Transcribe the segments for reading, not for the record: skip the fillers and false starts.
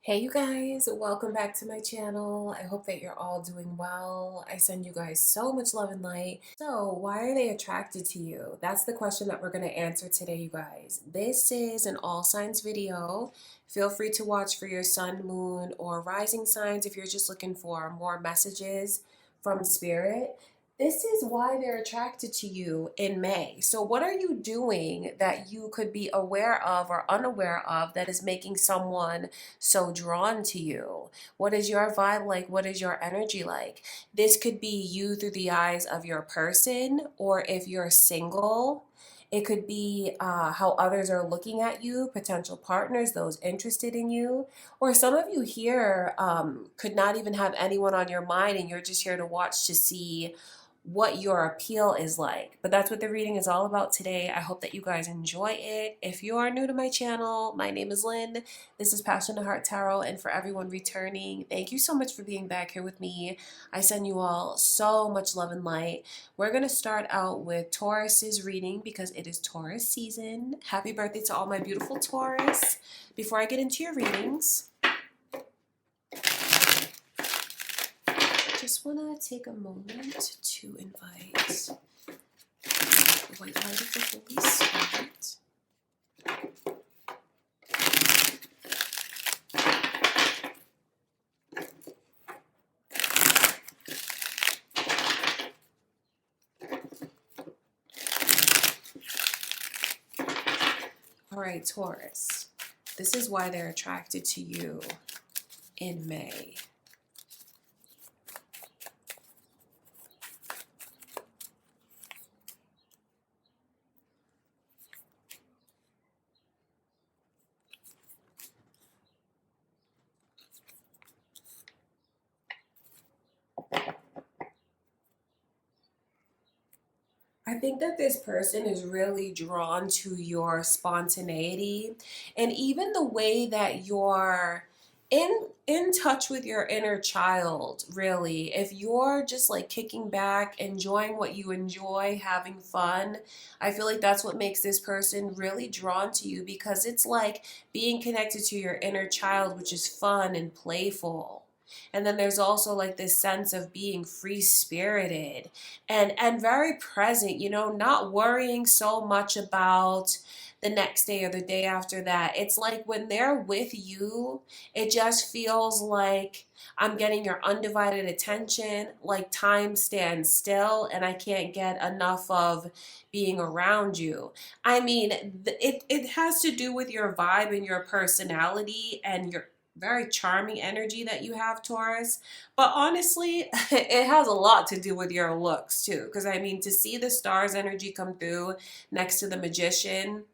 Hey you guys, welcome back to my channel. I hope that you're all doing well. I send you guys so much love and light. So why are they attracted to you? That's the question that we're going to answer today, you guys. This is an all signs video. Feel free to watch for your sun, moon, or rising signs if you're just looking for more messages from spirit. This is why they're attracted to you in May. So, what are you doing that you could be aware of or unaware of that is making someone so drawn to you? What is your vibe like? What is your energy like? This could be you through the eyes of your person, or if you're single, it could be how others are looking at you, potential partners, those interested in you. Or some of you here could not even have anyone on your mind and you're just here to watch to see what your appeal is like. But that's what the reading is all about today. I hope that you guys enjoy it. If you are new to my channel, my name is Lynn. This is Passion to Heart Tarot. And for everyone returning, thank you so much for being back here with me. I send you all so much love and light. We're going to start out with Taurus's reading because it is Taurus season. Happy birthday to all my beautiful Taurus. Before I get into your readings, just want to take a moment to invite the white light of the Holy Spirit. All right, Taurus, this is why they're attracted to you in May. I think that this person is really drawn to your spontaneity and even the way that you're in touch with your inner child, really. If you're just like kicking back, enjoying what you enjoy, having fun, I feel like that's what makes this person really drawn to you because it's like being connected to your inner child, which is fun and playful. And then there's also like this sense of being free spirited and very present, not worrying so much about the next day or the day after that. It's like when they're with you, it just feels like I'm getting your undivided attention, like time stands still and I can't get enough of being around you. I mean, it has to do with your vibe and your personality and your very charming energy that you have, Taurus. But honestly, it has a lot to do with your looks too. Because I mean, to see the stars energy come through next to the magician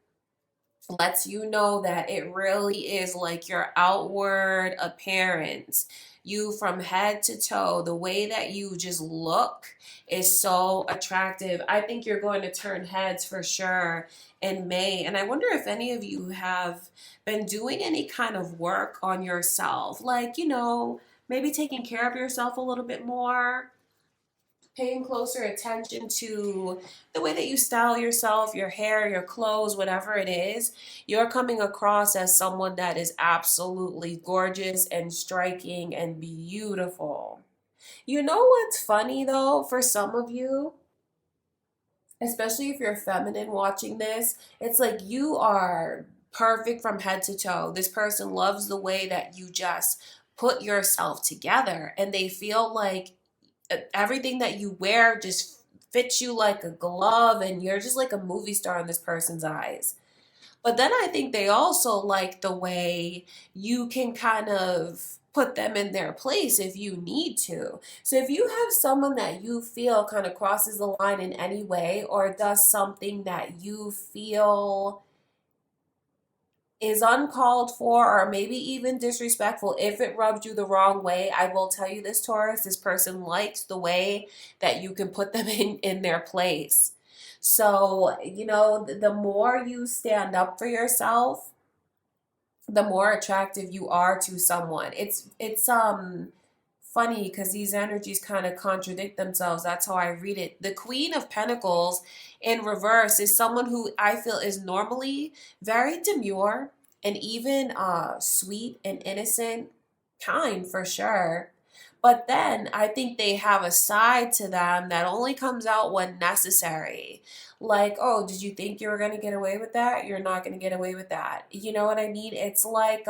lets you know that it really is like your outward appearance. You from head to toe, the way that you just look is so attractive. I think you're going to turn heads for sure in May. And I wonder if any of you have been doing any kind of work on yourself, like, maybe taking care of yourself a little bit more, paying closer attention to the way that you style yourself, your hair, your clothes, whatever it is. You're coming across as someone that is absolutely gorgeous and striking and beautiful. You know what's funny though, for some of you, especially if you're feminine watching this, it's like you are perfect from head to toe. This person loves the way that you just put yourself together and they feel like everything that you wear just fits you like a glove and you're just like a movie star in this person's eyes. But then I think they also like the way you can kind of put them in their place if you need to. So if you have someone that you feel kind of crosses the line in any way or does something that you feel is uncalled for or maybe even disrespectful, if it rubbed you the wrong way, I will tell you this, Taurus, this person likes the way that you can put them in their place. So, the more you stand up for yourself, the more attractive you are to someone. It's funny because these energies kind of contradict themselves. That's how I read it. The Queen of Pentacles in reverse is someone who I feel is normally very demure and even sweet and innocent, kind for sure. But then I think they have a side to them that only comes out when necessary. Like, oh, did you think you were going to get away with that? You're not going to get away with that. You know what I mean? It's like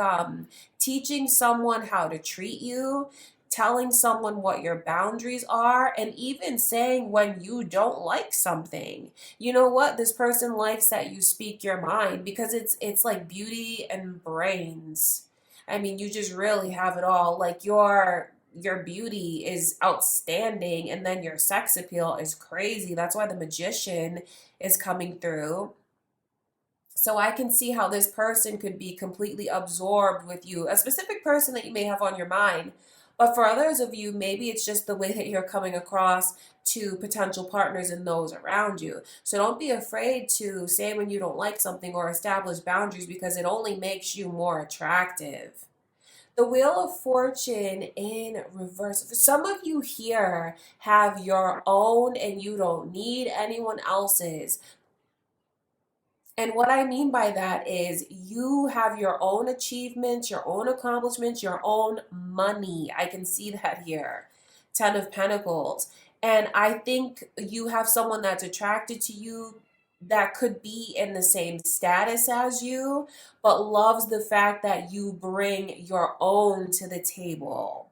teaching someone how to treat you, telling someone what your boundaries are, and even saying when you don't like something. You know what? This person likes that you speak your mind, because it's like beauty and brains. I mean, you just really have it all. Like your beauty is outstanding, and then your sex appeal is crazy. That's why the magician is coming through. So I can see how this person could be completely absorbed with you, a specific person that you may have on your mind. But for others of you, maybe it's just the way that you're coming across to potential partners and those around you. So don't be afraid to say when you don't like something or establish boundaries, because it only makes you more attractive. The Wheel of Fortune in reverse. Some of you here have your own and you don't need anyone else's. And what I mean by that is you have your own achievements, your own accomplishments, your own money. I can see that here. Ten of Pentacles. And I think you have someone that's attracted to you that could be in the same status as you, but loves the fact that you bring your own to the table.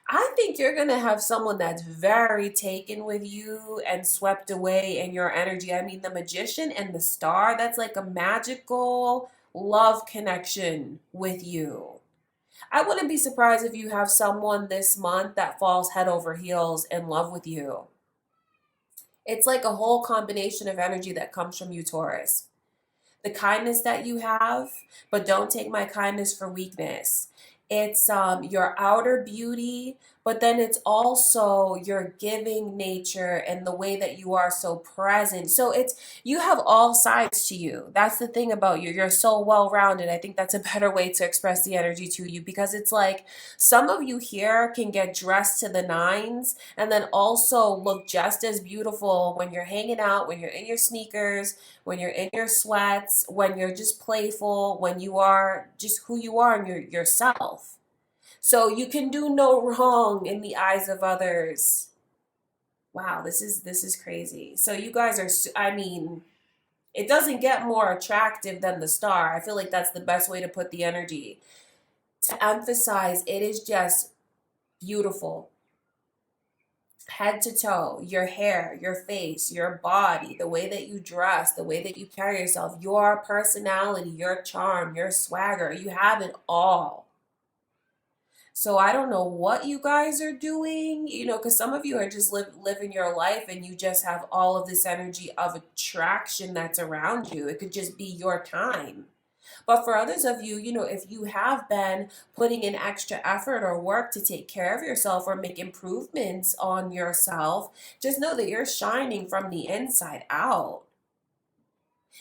I think you're going to have someone that's very taken with you and swept away in your energy. I mean, the Magician and the Star, that's like a magical love connection with you. I wouldn't be surprised if you have someone this month that falls head over heels in love with you. It's like a whole combination of energy that comes from you, Taurus. The kindness that you have, but don't take my kindness for weakness. It's your outer beauty, but then it's also your giving nature and the way that you are so present. So it's you have all sides to you. That's the thing about you. You're so well-rounded. I think that's a better way to express the energy to you, because it's like some of you here can get dressed to the nines and then also look just as beautiful when you're hanging out, when you're in your sneakers, when you're in your sweats, when you're just playful, when you are just who you are and you're yourself. So you can do no wrong in the eyes of others. Wow, this is crazy. So you guys are, I mean, it doesn't get more attractive than the Star. I feel like that's the best way to put the energy. To emphasize, it is just beautiful. Head to toe, your hair, your face, your body, the way that you dress, the way that you carry yourself, your personality, your charm, your swagger, you have it all. So I don't know what you guys are doing, because some of you are just living your life and you just have all of this energy of attraction that's around you. It could just be your time. But for others of you, if you have been putting in extra effort or work to take care of yourself or make improvements on yourself, just know that you're shining from the inside out.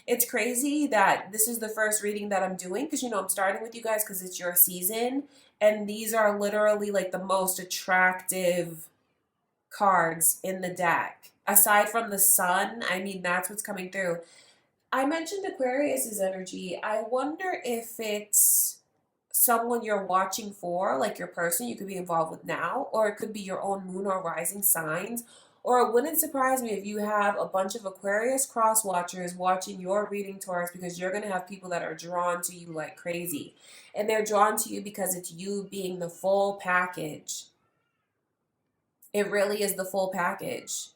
It's crazy that this is the first reading that I'm doing, because, I'm starting with you guys because it's your season. And these are literally like the most attractive cards in the deck. Aside from the sun, I mean, that's what's coming through. I mentioned Aquarius's energy. I wonder if it's someone you're watching for, like your person you could be involved with now, or it could be your own moon or rising signs. Or it wouldn't surprise me if you have a bunch of Aquarius cross watchers watching your reading, Taurus, because you're going to have people that are drawn to you like crazy. And they're drawn to you because it's you being the full package. It really is the full package.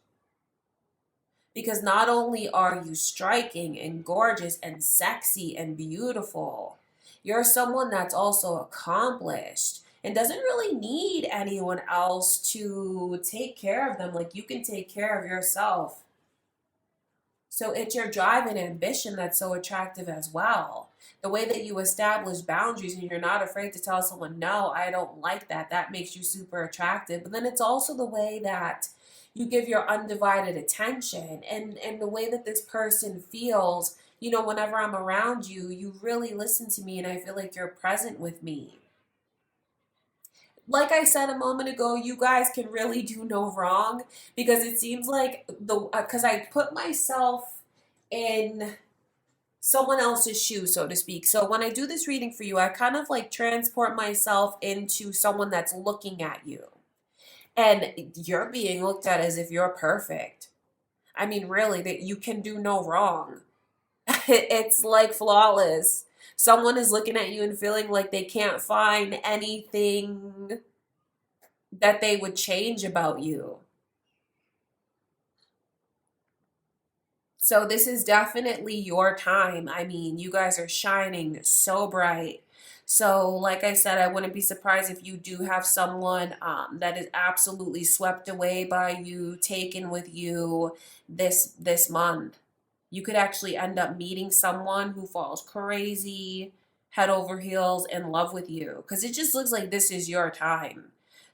Because not only are you striking and gorgeous and sexy and beautiful, you're someone that's also accomplished and doesn't really need anyone else to take care of them. Like, you can take care of yourself. So it's your drive and ambition that's so attractive as well. The way that you establish boundaries and you're not afraid to tell someone, no, I don't like that. That makes you super attractive. But then it's also the way that you give your undivided attention and the way that this person feels, whenever I'm around you, you really listen to me and I feel like you're present with me. Like I said a moment ago, you guys can really do no wrong, because it seems like because I put myself in someone else's shoes, so to speak. So when I do this reading for you, I kind of like transport myself into someone that's looking at you. And you're being looked at as if you're perfect. I mean, really, that you can do no wrong. It's like flawless. Someone is looking at you and feeling like they can't find anything that they would change about you. So this is definitely your time. I mean, you guys are shining so bright. So, like I said, I wouldn't be surprised if you do have someone that is absolutely swept away by you, taken with you this month. You could actually end up meeting someone who falls crazy, head over heels in love with you, because it just looks like this is your time.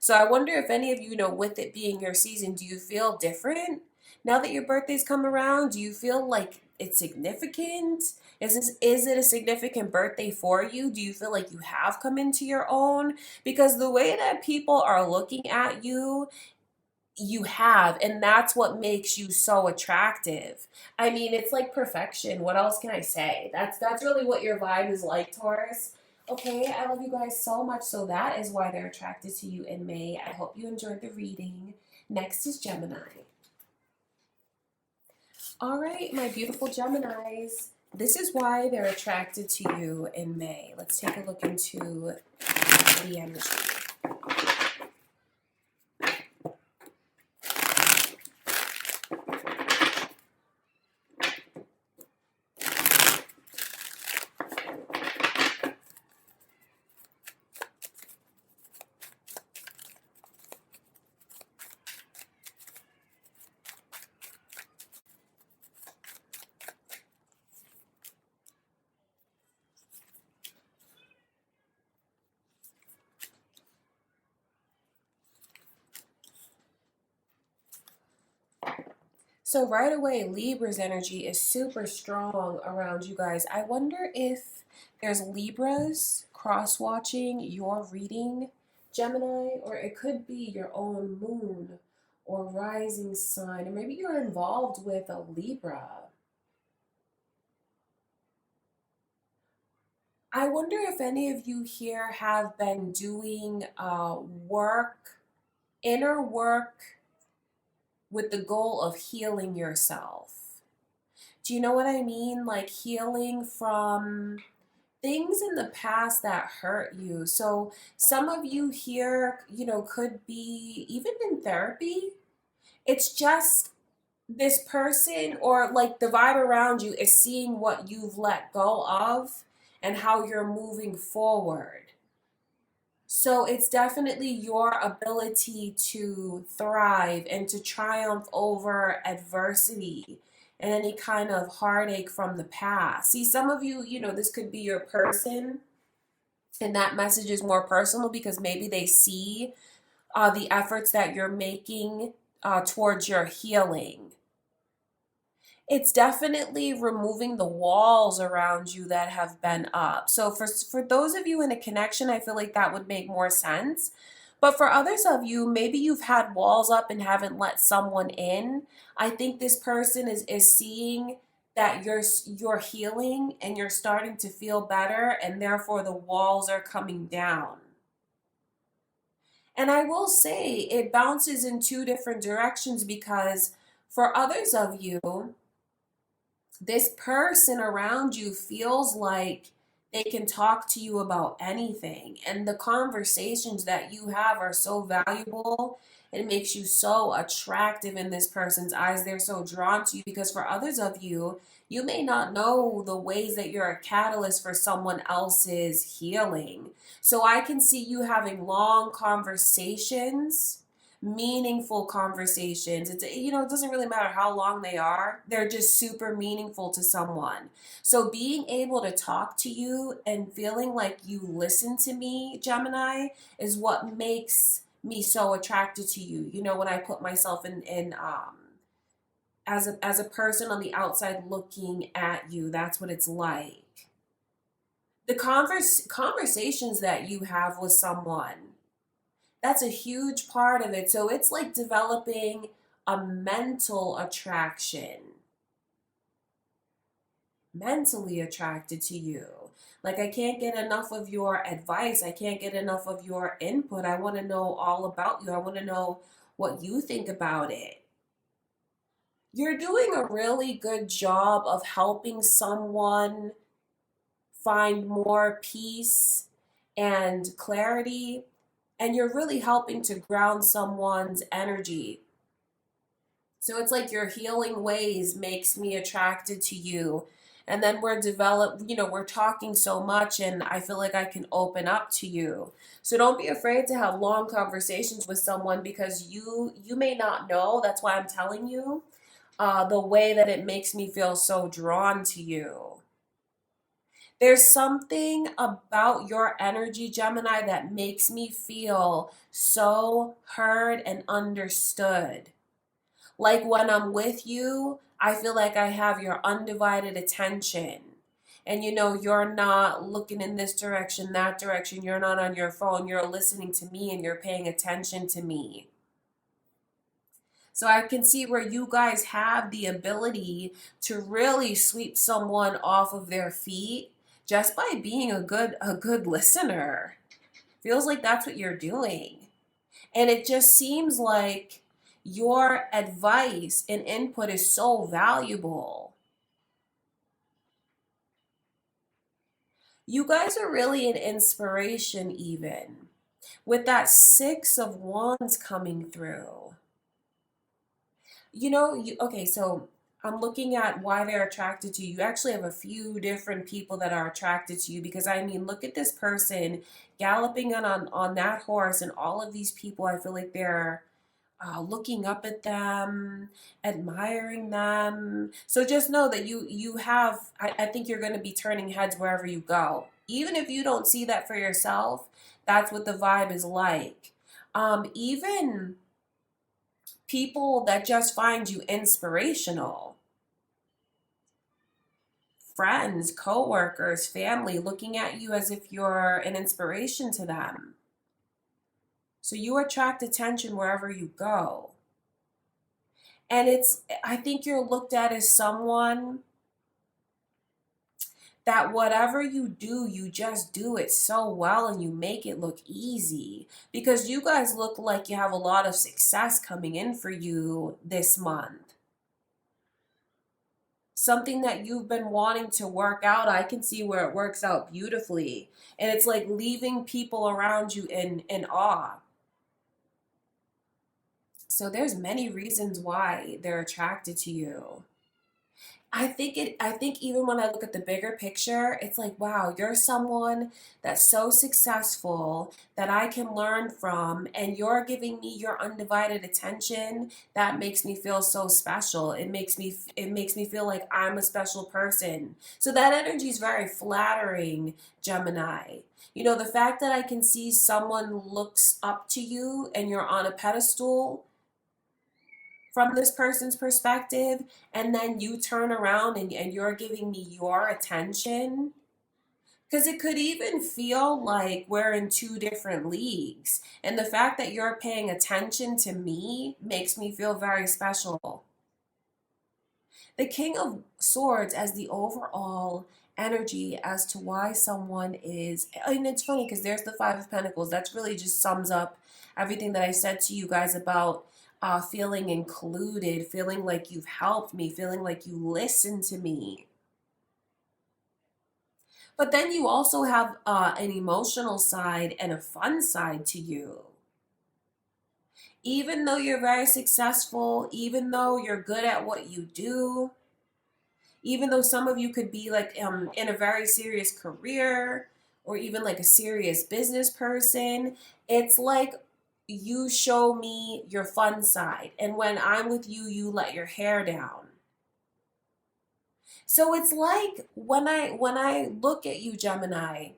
So I wonder if any of you know, with it being your season, do you feel different? Now that your birthday's come around, do you feel like it's significant? Is it a significant birthday for you? Do you feel like you have come into your own? Because the way that people are looking at you, you have, and that's what makes you so attractive. I mean, it's like perfection. What else can I say? That's really what your vibe is like, Taurus. Okay, I love you guys so much. So that is why they're attracted to you in May. I hope you enjoyed the reading. Next is Gemini. All right, my beautiful Geminis. This is why they're attracted to you in May. Let's take a look into the energy. So right away, Libra's energy is super strong around you guys. I wonder if there's Libras cross-watching your reading, Gemini, or it could be your own moon or rising sign, or maybe you're involved with a Libra. I wonder if any of you here have been doing work, inner work, with the goal of healing yourself. Do you know what I mean? Like healing from things in the past that hurt you. So some of you here, could be even in therapy. It's just this person, or like the vibe around you is seeing what you've let go of and how you're moving forward. So it's definitely your ability to thrive and to triumph over adversity and any kind of heartache from the past. See, some of you, this could be your person, and that message is more personal because maybe they see the efforts that you're making towards your healing. It's definitely removing the walls around you that have been up. So for those of you in a connection, I feel like that would make more sense. But for others of you, maybe you've had walls up and haven't let someone in. I think this person is seeing that you're healing and you're starting to feel better, and therefore the walls are coming down. And I will say it bounces in two different directions, because for others of you, this person around you feels like they can talk to you about anything. And the conversations that you have are so valuable. It makes you so attractive in this person's eyes. They're so drawn to you because for others of you, you may not know the ways that you're a catalyst for someone else's healing. So I can see you having long conversations, meaningful conversations. It doesn't really matter how long they are. They're just super meaningful to someone. So being able to talk to you and feeling like you listen to me, Gemini, is what makes me so attracted to you. When I put myself in as a person on the outside looking at you, that's what it's like. The conversations that you have with someone, that's a huge part of it. So it's like developing a mental attraction. mentally attracted to you. Like, I can't get enough of your advice. I can't get enough of your input. I want to know all about you. I want to know what you think about it. You're doing a really good job of helping someone find more peace and clarity, and you're really helping to ground someone's energy. So it's like your healing ways makes me attracted to you. And then we're talking so much and I feel like I can open up to you. So don't be afraid to have long conversations with someone because you may not know. That's why I'm telling you the way that it makes me feel so drawn to you. There's something about your energy, Gemini, that makes me feel so heard and understood. Like when I'm with you, I feel like I have your undivided attention. And you're not looking in this direction, that direction. You're not on your phone. You're listening to me and you're paying attention to me. So I can see where you guys have the ability to really sweep someone off of their feet just by being a good listener. Feels like that's what you're doing. And it just seems like your advice and input is so valuable. You guys are really an inspiration, even with that Six of Wands coming through. Okay, so I'm looking at why they're attracted to you. You actually have a few different people that are attracted to you because I mean, look at this person galloping on that horse, and all of these people, I feel like they're looking up at them, admiring them. So just know that you have. I think you're going to be turning heads wherever you go, even if you don't see that for yourself. That's what the vibe is like. Even people that just find you inspirational, friends, co-workers, family, looking at you as if you're an inspiration to them. So you attract attention wherever you go. And I think you're looked at as someone that whatever you do, you just do it so well and you make it look easy because you guys look like you have a lot of success coming in for you this month. Something that you've been wanting to work out, I can see where it works out beautifully. And it's like leaving people around you in awe. So there's many reasons why they're attracted to you. I think even when I look at the bigger picture, it's like, wow, you're someone that's so successful that I can learn from, and you're giving me your undivided attention. That makes me feel so special. It makes me feel like I'm a special person. So that energy is very flattering, Gemini. The fact that I can see someone looks up to you and you're on a pedestal from this person's perspective, and then you turn around and you're giving me your attention, because it could even feel like we're in two different leagues, and the fact that you're paying attention to me makes me feel very special. The King of Swords as the overall energy as to why someone is, and it's funny because there's the Five of Pentacles. That's really just sums up everything that I said to you guys about feeling included, feeling like you've helped me, feeling like you listen to me. But then you also have an emotional side and a fun side to you. Even though you're very successful, even though you're good at what you do, even though some of you could be like in a very serious career or even like a serious business person, it's like you show me your fun side. And when I'm with you, you let your hair down. So it's like when I look at you, Gemini,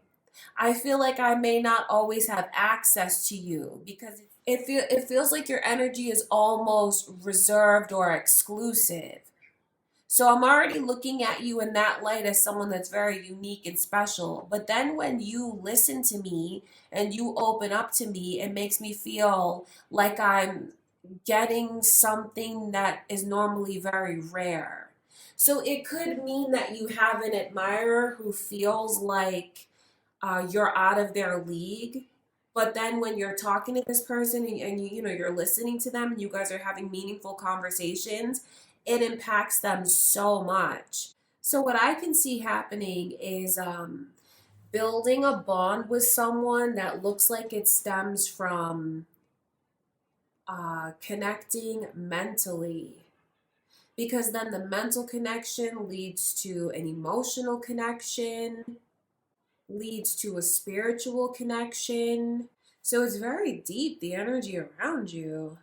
I feel like I may not always have access to you because it feels like your energy is almost reserved or exclusive. So I'm already looking at you in that light as someone that's very unique and special. But then when you listen to me and you open up to me, it makes me feel like I'm getting something that is normally very rare. So it could mean that you have an admirer who feels like you're out of their league. But then when you're talking to this person and you know you're listening to them and you guys are having meaningful conversations, it impacts them so much. So what I can see happening is building a bond with someone that looks like it stems from connecting mentally, because then the mental connection leads to an emotional connection, leads to a spiritual connection. So it's very deep, the energy around you.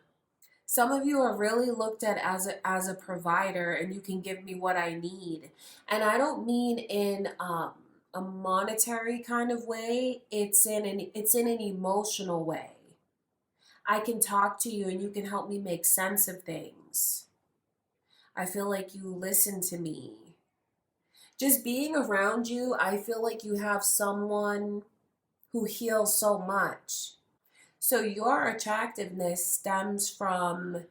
Some of you are really looked at as a provider, and you can give me what I need. And I don't mean in a monetary kind of way. It's in an emotional way. I can talk to you and you can help me make sense of things. I feel like you listen to me. Just being around you, I feel like you have someone who heals so much. So your attractiveness stems from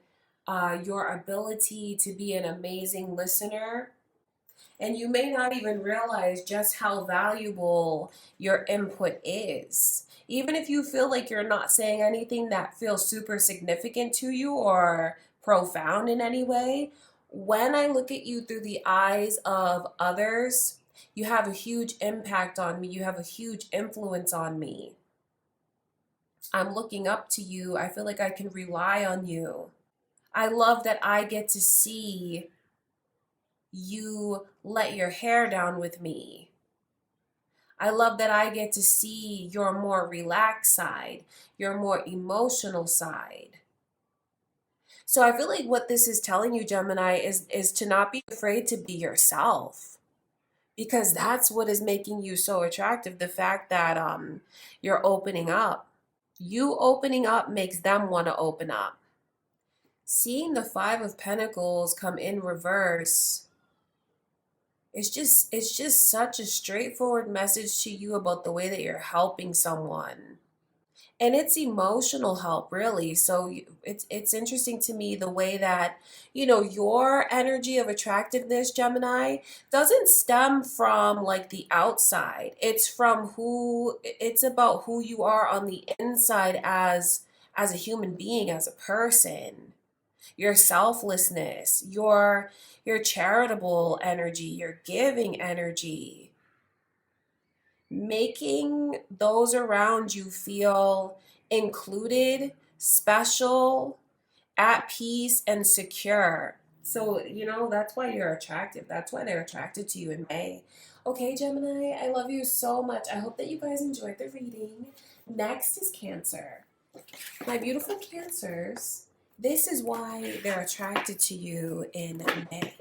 your ability to be an amazing listener. And you may not even realize just how valuable your input is. Even if you feel like you're not saying anything that feels super significant to you or profound in any way, when I look at you through the eyes of others, you have a huge impact on me. You have a huge influence on me. I'm looking up to you. I feel like I can rely on you. I love that I get to see you let your hair down with me. I love that I get to see your more relaxed side, your more emotional side. So I feel like what this is telling you, Gemini, is to not be afraid to be yourself, because that's what is making you so attractive. The fact that you're opening up. You opening up makes them want to open up. Seeing the Five of Pentacles come in reverse, it's just such a straightforward message to you about the way that you're helping someone. And it's emotional help, really. So it's interesting to me the way that, you know, your energy of attractiveness, Gemini, doesn't stem from like the outside. It's about who you are on the inside as a human being, as a person. Your selflessness, your charitable energy, your giving energy, making those around you feel included, special, at peace, and secure. So, you know, that's why you're attractive. That's why they're attracted to you in May. Okay, Gemini, I love you so much. I hope that you guys enjoyed the reading. Next is Cancer. My beautiful Cancers, this is why they're attracted to you in May.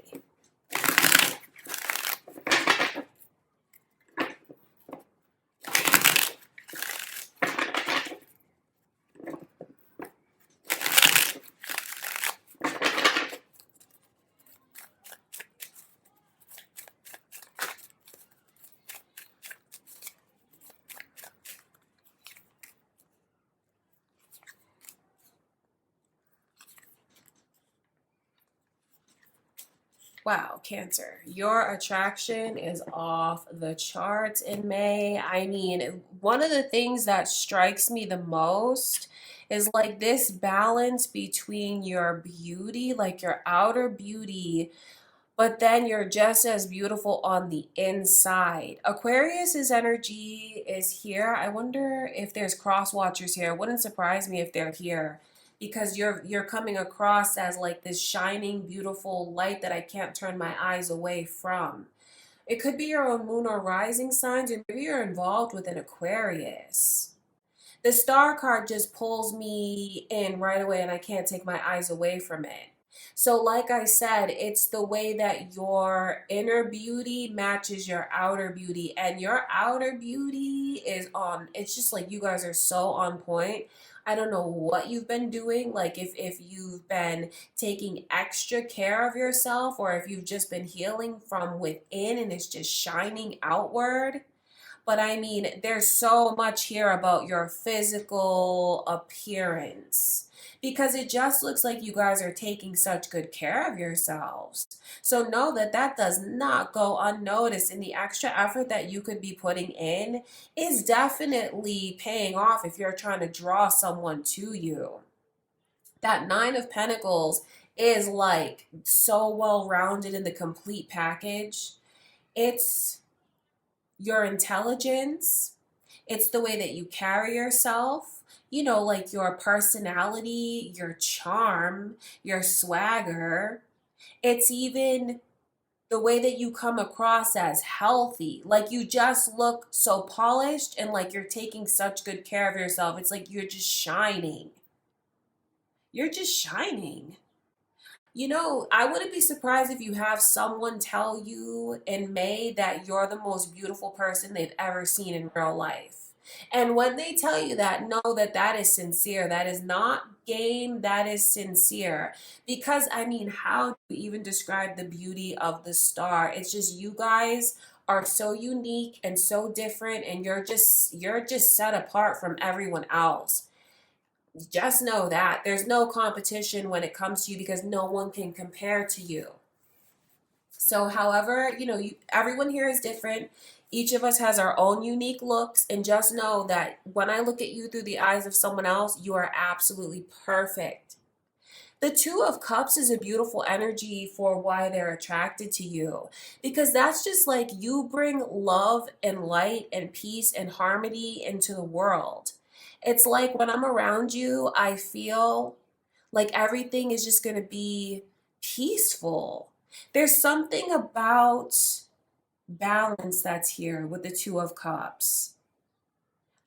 Wow, Cancer, your attraction is off the charts in May. I mean, one of the things that strikes me the most is like this balance between your beauty, like your outer beauty, but then you're just as beautiful on the inside. Aquarius's energy is here. I wonder if there's cross watchers here. It wouldn't surprise me if they're here, because you're coming across as like this shining, beautiful light that I can't turn my eyes away from. It could be your own moon or rising signs, or maybe you're involved with an Aquarius. The star card just pulls me in right away and I can't take my eyes away from it. So, like I said, it's the way that your inner beauty matches your outer beauty, and your outer beauty is on. It's just like you guys are so on point. I don't know what you've been doing, like if you've been taking extra care of yourself, or if you've just been healing from within and it's just shining outward. But I mean, there's so much here about your physical appearance because it just looks like you guys are taking such good care of yourselves. So know that that does not go unnoticed, and the extra effort that you could be putting in is definitely paying off if you're trying to draw someone to you. That Nine of Pentacles is like so well rounded in the complete package. It's your intelligence, it's the way that you carry yourself, you know, like your personality, your charm, your swagger. It's even the way that you come across as healthy. Like you just look so polished and like you're taking such good care of yourself. It's like you're just shining. You're just shining. You know, I wouldn't be surprised if you have someone tell you in May that you're the most beautiful person they've ever seen in real life. And when they tell you that, know that that is sincere. That is not game, that is sincere. Because, I mean, how do you even describe the beauty of the star? It's just you guys are so unique and so different, and you're just set apart from everyone else. Just know that there's no competition when it comes to you because no one can compare to you. So, however, everyone here is different. Each of us has our own unique looks, and just know that when I look at you through the eyes of someone else, you are absolutely perfect. The Two of Cups is a beautiful energy for why they're attracted to you because that's just like you bring love and light and peace and harmony into the world. It's like when I'm around you, I feel like everything is just going to be peaceful. There's something about balance that's here with the Two of Cups.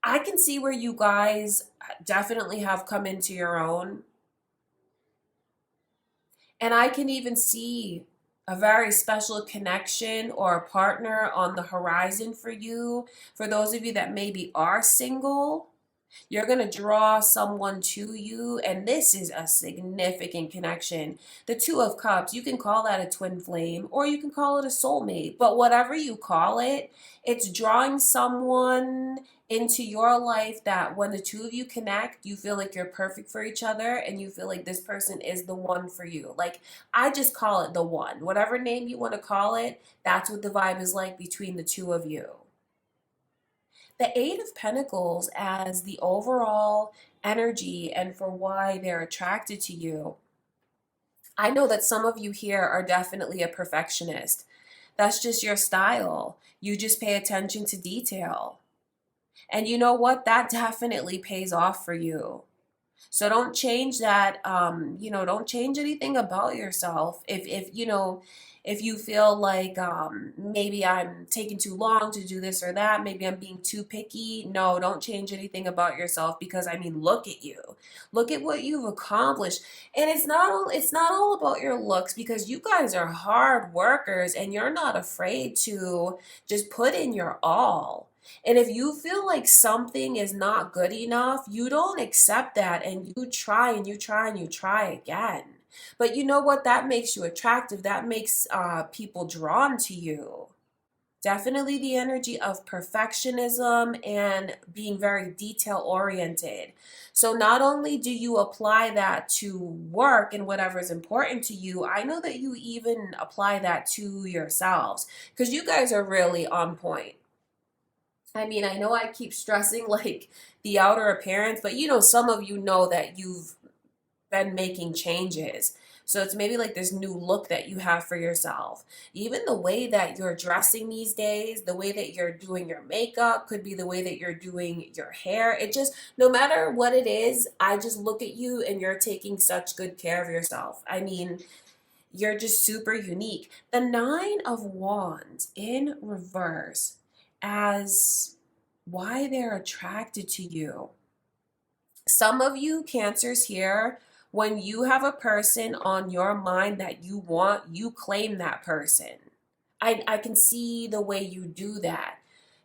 I can see where you guys definitely have come into your own. And I can even see a very special connection or a partner on the horizon for you. For those of you that maybe are single, you're going to draw someone to you, and this is a significant connection. The Two of Cups, you can call that a twin flame or you can call it a soulmate, but whatever you call it, it's drawing someone into your life that when the two of you connect, you feel like you're perfect for each other and you feel like this person is the one for you. Like, I just call it the one. Whatever name you want to call it, that's what the vibe is like between the two of you. The Eight of Pentacles as the overall energy and for why they're attracted to you. I know that some of you here are definitely a perfectionist. That's just your style. You just pay attention to detail. And you know what? That definitely pays off for you. So don't change that. Don't change anything about yourself. If you feel like maybe I'm taking too long to do this or that, maybe I'm being too picky. No, don't change anything about yourself because I mean, look at you. Look at what you've accomplished. And it's not all about your looks because you guys are hard workers and you're not afraid to just put in your all. And if you feel like something is not good enough, you don't accept that and you try and you try and you try again. But you know what? That makes you attractive. That makes people drawn to you. Definitely the energy of perfectionism and being very detail oriented. So not only do you apply that to work and whatever is important to you, I know that you even apply that to yourselves because you guys are really on point. I mean, I know I keep stressing like the outer appearance, but some of you know that you've been making changes. So it's maybe like this new look that you have for yourself. Even the way that you're dressing these days, the way that you're doing your makeup, could be the way that you're doing your hair. It just, no matter what it is, I just look at you and you're taking such good care of yourself. I mean, you're just super unique. The Nine of Wands in reverse as why they're attracted to you. Some of you Cancers here, when you have a person on your mind that you want, you claim that person. I can see the way you do that.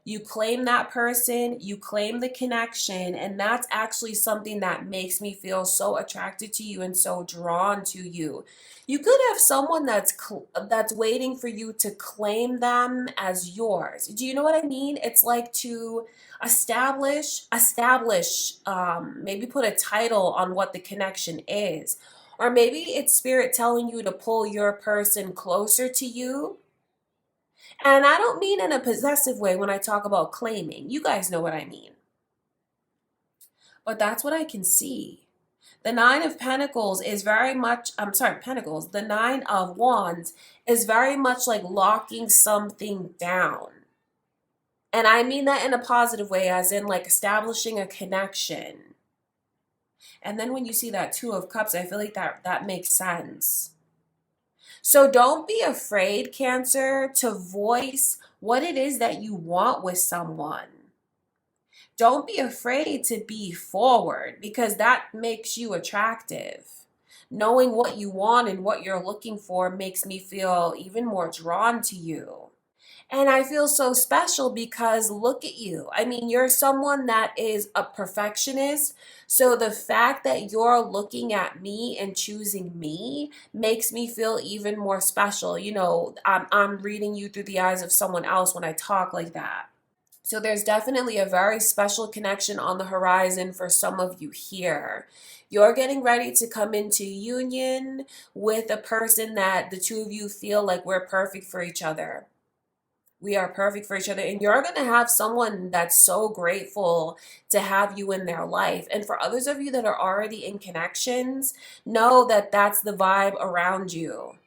You claim that person, you claim the connection, and that's actually something that makes me feel so attracted to you and so drawn to you. You could have someone that's waiting for you to claim them as yours. Do you know what I mean? It's like to establish, maybe put a title on what the connection is. Or maybe it's spirit telling you to pull your person closer to you. And I don't mean in a possessive way when I talk about claiming. You guys know what I mean. But that's what I can see. The Nine of Pentacles is very much, I'm sorry, Pentacles. The Nine of Wands is very much like locking something down. And I mean that in a positive way, as in like establishing a connection. And then when you see that Two of Cups, I feel like that makes sense. So don't be afraid, Cancer, to voice what it is that you want with someone. Don't be afraid to be forward, because that makes you attractive. Knowing what you want and what you're looking for makes me feel even more drawn to you. And I feel so special because look at you. I mean, you're someone that is a perfectionist. So the fact that you're looking at me and choosing me makes me feel even more special. You know, I'm reading you through the eyes of someone else when I talk like that. So there's definitely a very special connection on the horizon for some of you here. You're getting ready to come into union with a person that the two of you feel like we're perfect for each other. We are perfect for each other. And you're going to have someone that's so grateful to have you in their life. And for others of you that are already in connections, know that that's the vibe around you.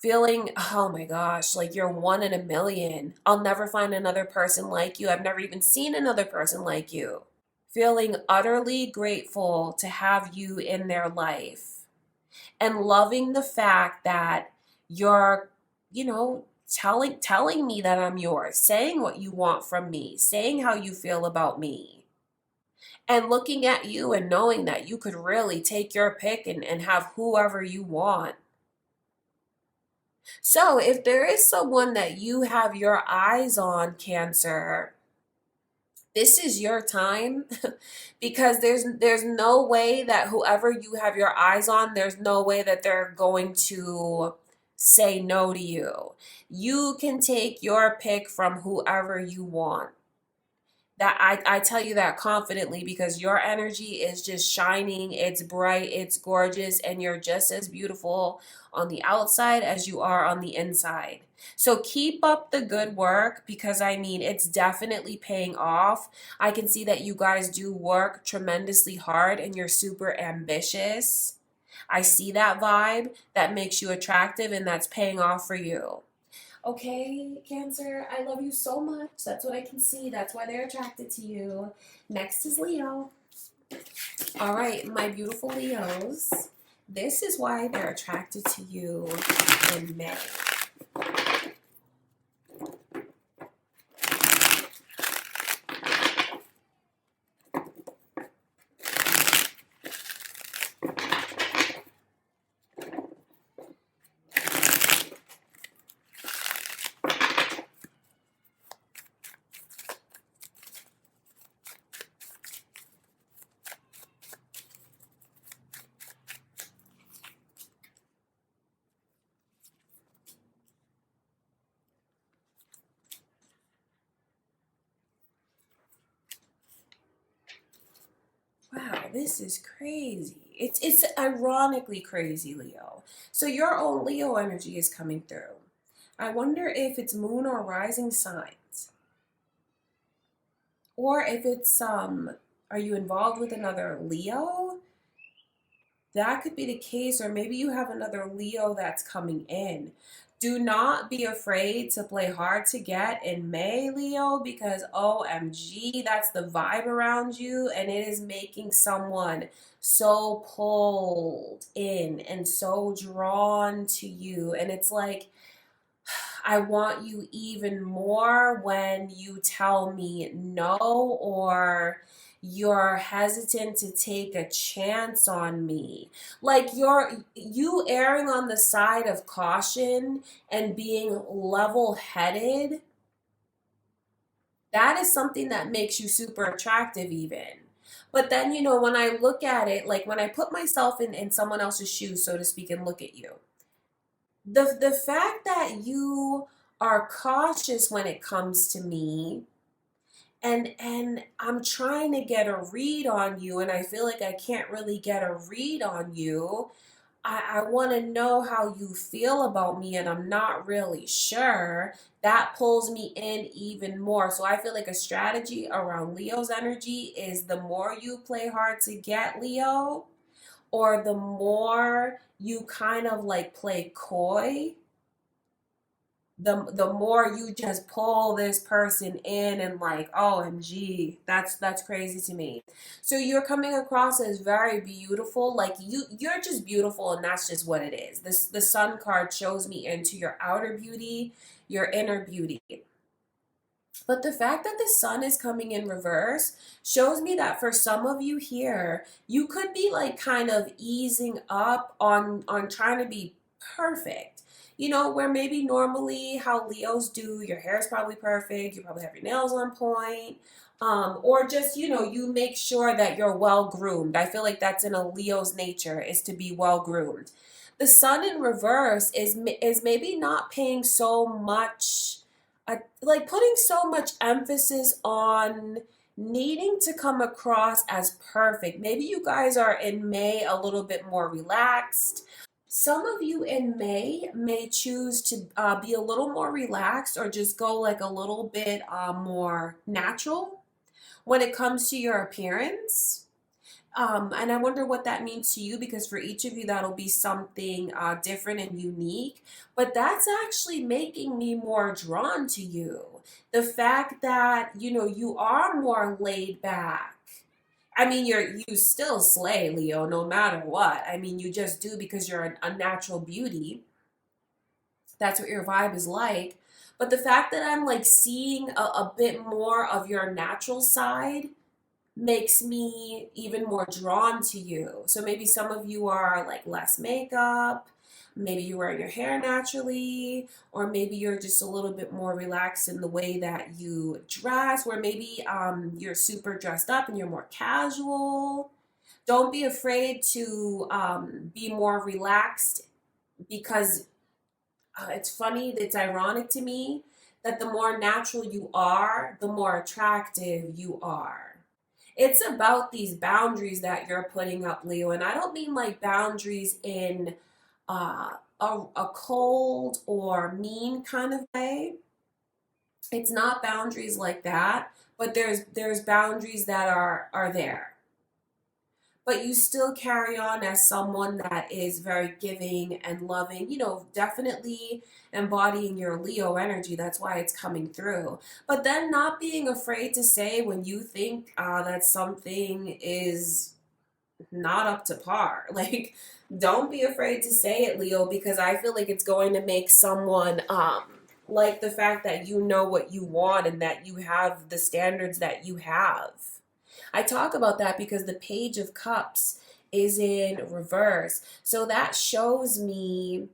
Feeling, oh my gosh, like you're one in a million. I'll never find another person like you. I've never even seen another person like you. Feeling utterly grateful to have you in their life. And loving the fact that you're, you know, telling me that I'm yours, saying what you want from me, saying how you feel about me, and looking at you and knowing that you could really take your pick and have whoever you want. So if there is someone that you have your eyes on, Cancer, this is your time. Because there's no way that whoever you have your eyes on, there's no way that they're going to say no to you. You can take your pick from whoever you want. That I tell you that confidently, because your energy is just shining. It's bright, it's gorgeous, and you're just as beautiful on the outside as you are on the inside. So keep up the good work, because I mean, it's definitely paying off. I can see that you guys do work tremendously hard and you're super ambitious. I see that vibe that makes you attractive, and that's paying off for you. Okay, Cancer, I love you so much. That's what I can see. That's why they're attracted to you. Next is Leo. All right, my beautiful Leos. This is why they're attracted to you in May. Wow, this is crazy. It's ironically crazy, Leo. So your own Leo energy is coming through. I wonder if it's moon or rising signs. Or if it's are you involved with another Leo? That could be the case, or maybe you have another Leo that's coming in. Do not be afraid to play hard to get in May, Leo, because OMG, that's the vibe around you, and it is making someone so pulled in and so drawn to you. And it's like, I want you even more when you tell me no, or you're hesitant to take a chance on me. Like you erring on the side of caution and being level-headed That is something that makes you super attractive even. But then, you know, when I look at it, like when I put myself in someone else's shoes, so to speak, and look at you, the fact that you are cautious when it comes to me, and I'm trying to get a read on you, and I feel like I can't really get a read on you. I want to know how you feel about me, and I'm not really sure. That pulls me in even more. So I feel like a strategy around Leo's energy is the more you play hard to get Leo, or the more you kind of like play coy, the more you just pull this person in and like, OMG, that's crazy to me. So you're coming across as very beautiful. Like you're just beautiful, and that's just what it is. This the sun card shows me into your outer beauty, your inner beauty. But the fact that the sun is coming in reverse shows me that for some of you here, you could be like kind of easing up on trying to be perfect. You know, where maybe normally how Leos do, your hair is probably perfect, you probably have your nails on point, or just, you know, you make sure that you're well groomed. I feel like that's in a Leo's nature, is to be well groomed. The sun in reverse is maybe not paying so much, like putting so much emphasis on needing to come across as perfect. Maybe you guys are in May a little bit more relaxed. Some of you in may choose to be a little more relaxed, or just go like a little bit more natural when it comes to your appearance. And I wonder what that means to you, because for each of you, that'll be something different and unique. But that's actually making me more drawn to you. The fact that, you know, you are more laid back. I mean, you still slay, Leo, no matter what. I mean, you just do, because you're a natural beauty. That's what your vibe is like. But the fact that I'm like seeing a bit more of your natural side makes me even more drawn to you. So maybe some of you are like less makeup, maybe you wear your hair naturally, or maybe you're just a little bit more relaxed in the way that you dress, where maybe you're super dressed up and you're more casual. Don't be afraid to be more relaxed, because it's funny, it's ironic to me that the more natural you are, the more attractive you are. It's about these boundaries that you're putting up, Leo. And I don't mean like boundaries in a cold or mean kind of way. It's not boundaries like that, but there's boundaries that are there. But you still carry on as someone that is very giving and loving, you know, definitely embodying your Leo energy. That's why it's coming through. But then not being afraid to say when you think that something is not up to par. Like, don't be afraid to say it, Leo, because I feel like it's going to make someone like the fact that you know what you want and that you have the standards that you have. I talk about that because the Page of Cups is in reverse. So that shows me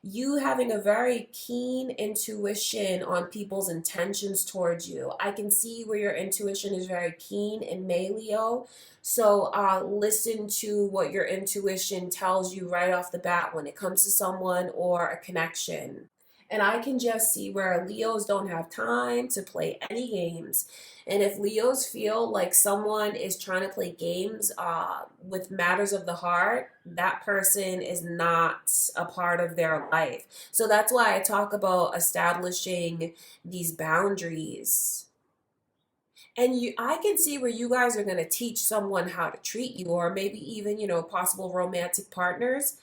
you having a very keen intuition on people's intentions towards you. I can see where your intuition is very keen in May, Leo. So listen to what your intuition tells you right off the bat when it comes to someone or a connection. And I can just see where Leos don't have time to play any games. And if Leos feel like someone is trying to play games with matters of the heart, that person is not a part of their life. So that's why I talk about establishing these boundaries. And I can see where you guys are going to teach someone how to treat you, or maybe even, you know, possible romantic partners,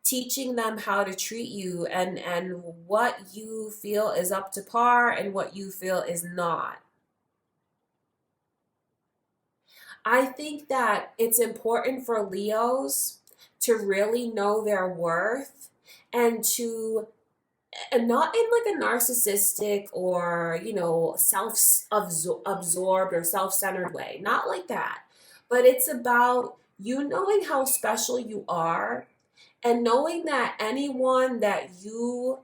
teaching them how to treat you, and what you feel is up to par and what you feel is not. I think that it's important for Leos to really know their worth, and to, and not in like a narcissistic or, you know, absorbed or self-centered way, not like that. But it's about you knowing how special you are, and knowing that anyone that you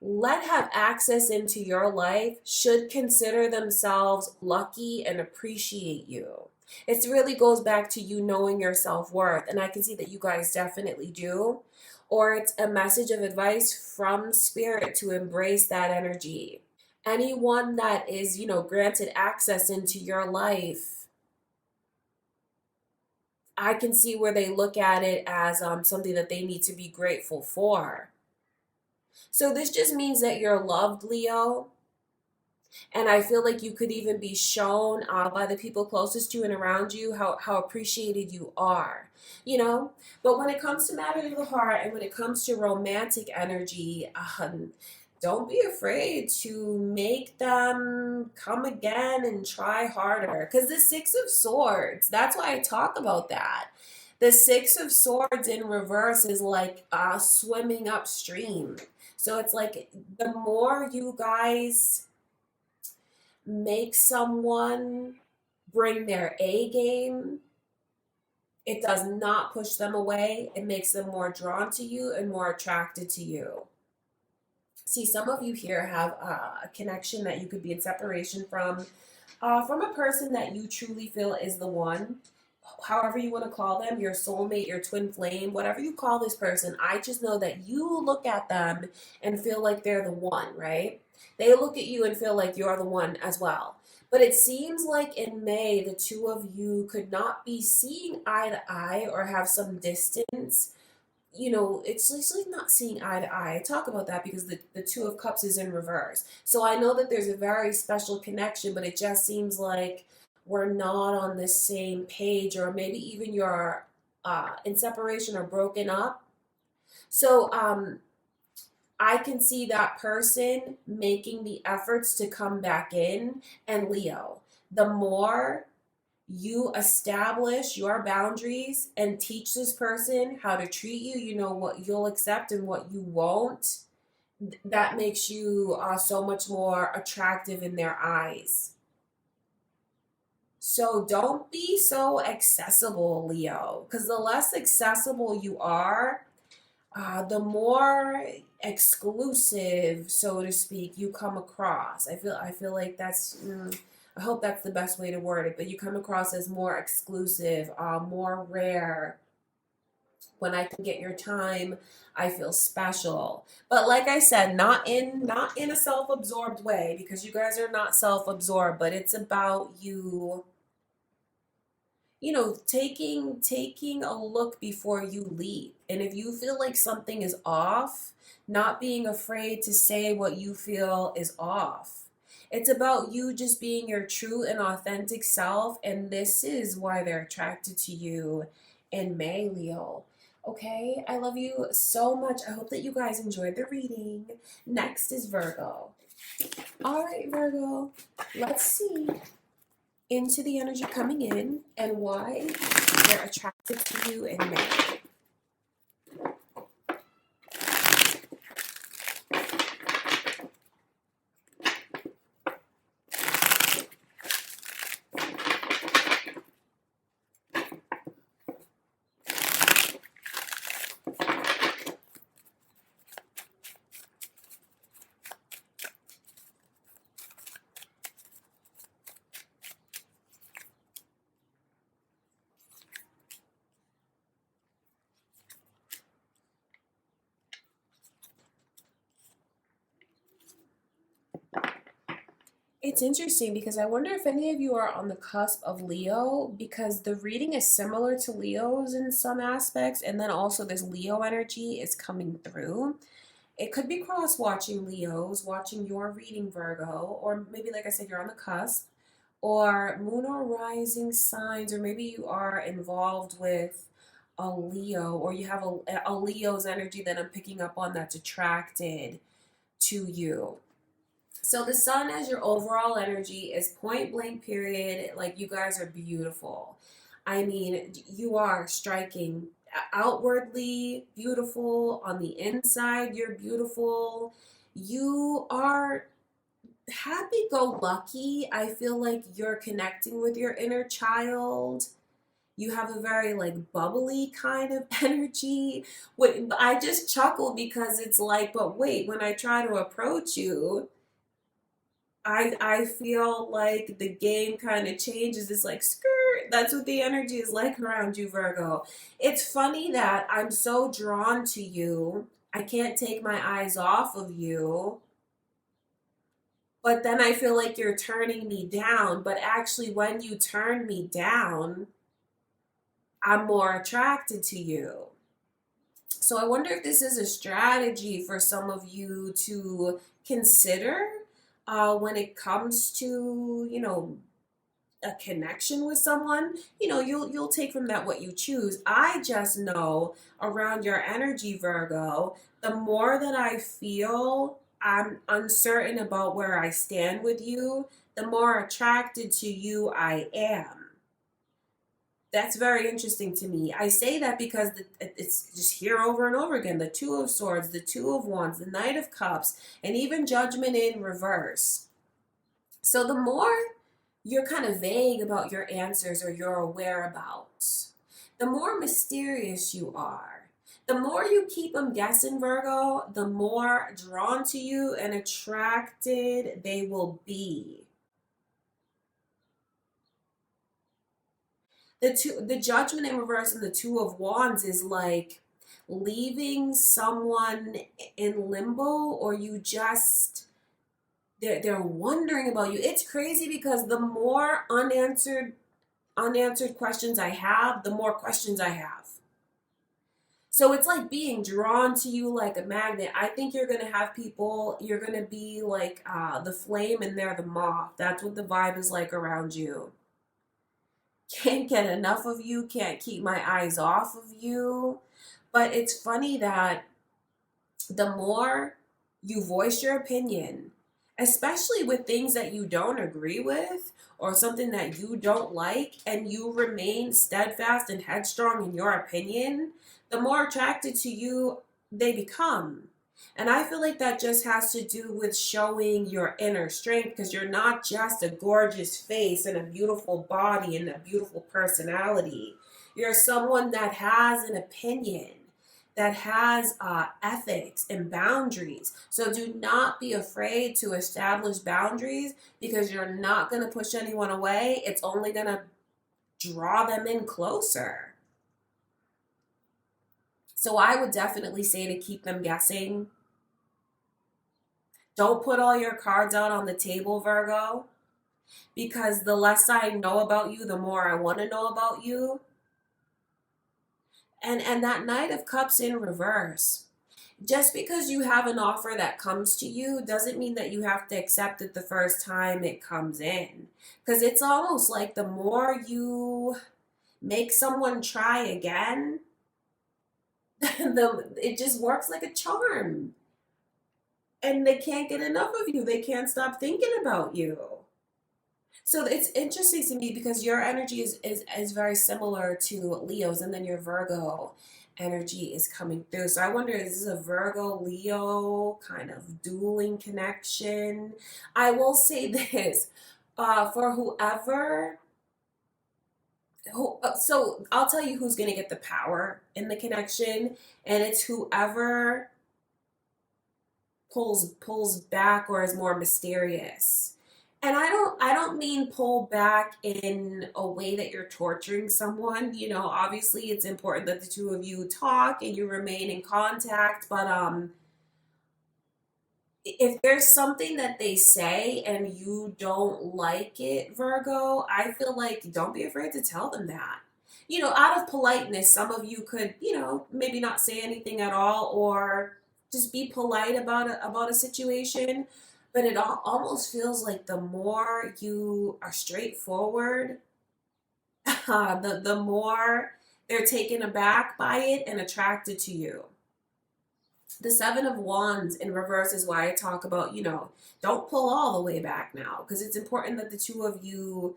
have access into your life should consider themselves lucky and appreciate you. It really goes back to you knowing your self-worth, and I can see that you guys definitely do. Or it's a message of advice from spirit to embrace that energy. Anyone that is, granted access into your life, I can see where they look at it as something that they need to be grateful for. So this just means that you're loved, Leo. And I feel like you could even be shown by the people closest to you and around you how appreciated you are, you know? But when it comes to matters of the heart and when it comes to romantic energy, don't be afraid to make them come again and try harder. Because the Six of Swords, that's why I talk about that. The Six of Swords in reverse is like swimming upstream. So it's like the more you guys make someone bring their A game, it does not push them away. It makes them more drawn to you and more attracted to you. See, some of you here have a connection that you could be in separation from a person that you truly feel is the one. However you want to call them, your soulmate, your twin flame, whatever you call this person, I just know that you look at them and feel like they're the one, right? They look at you and feel like you're the one as well. But it seems like in May, the two of you could not be seeing eye to eye or have some distance. It's just like not seeing eye to eye. I talk about that because the Two of Cups is in reverse. So I know that there's a very special connection, but it just seems like we're not on the same page, or maybe even you're in separation or broken up. So I can see that person making the efforts to come back in. And Leo, the more you establish your boundaries and teach this person how to treat you, you know what you'll accept and what you won't, that makes you so much more attractive in their eyes. So don't be so accessible, Leo, because the less accessible you are, the more exclusive, so to speak, you come across. I feel like that's I hope that's the best way to word it, but you come across as more exclusive, more rare. When I can get your time, I feel special. But like I said, not in a self-absorbed way, because you guys are not self-absorbed, but it's about you, taking a look before you leap. And if you feel like something is off, not being afraid to say what you feel is off. It's about you just being your true and authentic self, and this is why they're attracted to you in May, Leo. Okay, I love you so much. I hope that you guys enjoyed the reading. Next is Virgo. All right, Virgo, let's see into the energy coming in and why they're attracted to you in May. It's interesting because I wonder if any of you are on the cusp of Leo, because the reading is similar to Leo's in some aspects, and then also this Leo energy is coming through. It could be cross watching Leos, watching your reading, Virgo, or maybe, like I said, you're on the cusp, or moon or rising signs, or maybe you are involved with a Leo, or you have a Leo's energy that I'm picking up on that's attracted to you. So the sun as your overall energy is point blank period. Like, you guys are beautiful. I mean, you are striking, outwardly beautiful. On the inside, you're beautiful. You are happy go lucky. I feel like you're connecting with your inner child. You have a very like bubbly kind of energy. I just chuckle because it's like, but wait, when I try to approach you, I feel like the game kind of changes. It's like skirt. That's what the energy is like around you, Virgo. It's funny that I'm so drawn to you. I can't take my eyes off of you. But then I feel like you're turning me down. But actually, when you turn me down, I'm more attracted to you. So I wonder if this is a strategy for some of you to consider when it comes to, a connection with someone. You'll take from that what you choose. I just know around your energy, Virgo, the more that I feel I'm uncertain about where I stand with you, the more attracted to you I am. That's very interesting to me. I say that because it's just here over and over again. The Two of Swords, the Two of Wands, the Knight of Cups, and even Judgment in reverse. So the more you're kind of vague about your answers or your whereabouts, the more mysterious you are. The more you keep them guessing, Virgo, the more drawn to you and attracted they will be. The Judgment in reverse and the Two of Wands is like leaving someone in limbo, or you just they're wondering about you. It's crazy because the more unanswered questions I have, the more questions I have. So it's like being drawn to you like a magnet. I think you're going to have people, you're going to be like the flame and they're the moth. That's what the vibe is like around you. Can't get enough of you, can't keep my eyes off of you. But it's funny that the more you voice your opinion, especially with things that you don't agree with or something that you don't like, and you remain steadfast and headstrong in your opinion, the more attracted to you they become. And I feel like that just has to do with showing your inner strength, because you're not just a gorgeous face and a beautiful body and a beautiful personality. You're someone that has an opinion, that has ethics and boundaries. So do not be afraid to establish boundaries, because you're not going to push anyone away. It's only going to draw them in closer. So I would definitely say to keep them guessing. Don't put all your cards out on the table, Virgo, because the less I know about you, the more I want to know about you. And that Knight of Cups in reverse. Just because you have an offer that comes to you doesn't mean that you have to accept it the first time it comes in. Because it's almost like the more you make someone try again, it just works like a charm. And they can't get enough of you. They can't stop thinking about you. So it's interesting to me because your energy is very similar to Leo's, and then your Virgo energy is coming through. So I wonder, is this a Virgo Leo kind of dueling connection? I will say this, for so I'll tell you who's going to get the power in the connection, and it's whoever pulls back or is more mysterious. And I don't mean pull back in a way that you're torturing someone. Obviously it's important that the two of you talk and you remain in contact, but if there's something that they say and you don't like it, Virgo, I feel like don't be afraid to tell them that. Out of politeness, some of you could, maybe not say anything at all, or just be polite about a situation. But it almost feels like the more you are straightforward, the more they're taken aback by it and attracted to you. The Seven of Wands in reverse is why I talk about, don't pull all the way back now, because it's important that the two of you,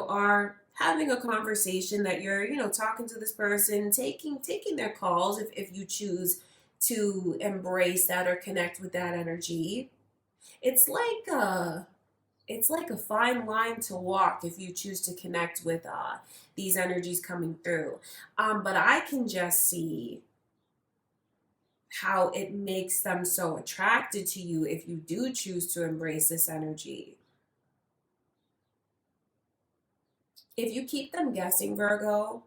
are having a conversation, that you're, talking to this person, taking their calls if you choose to embrace that or connect with that energy. It's like it's like a fine line to walk if you choose to connect with these energies coming through. But I can just see how it makes them so attracted to you if you do choose to embrace this energy. If you keep them guessing, Virgo,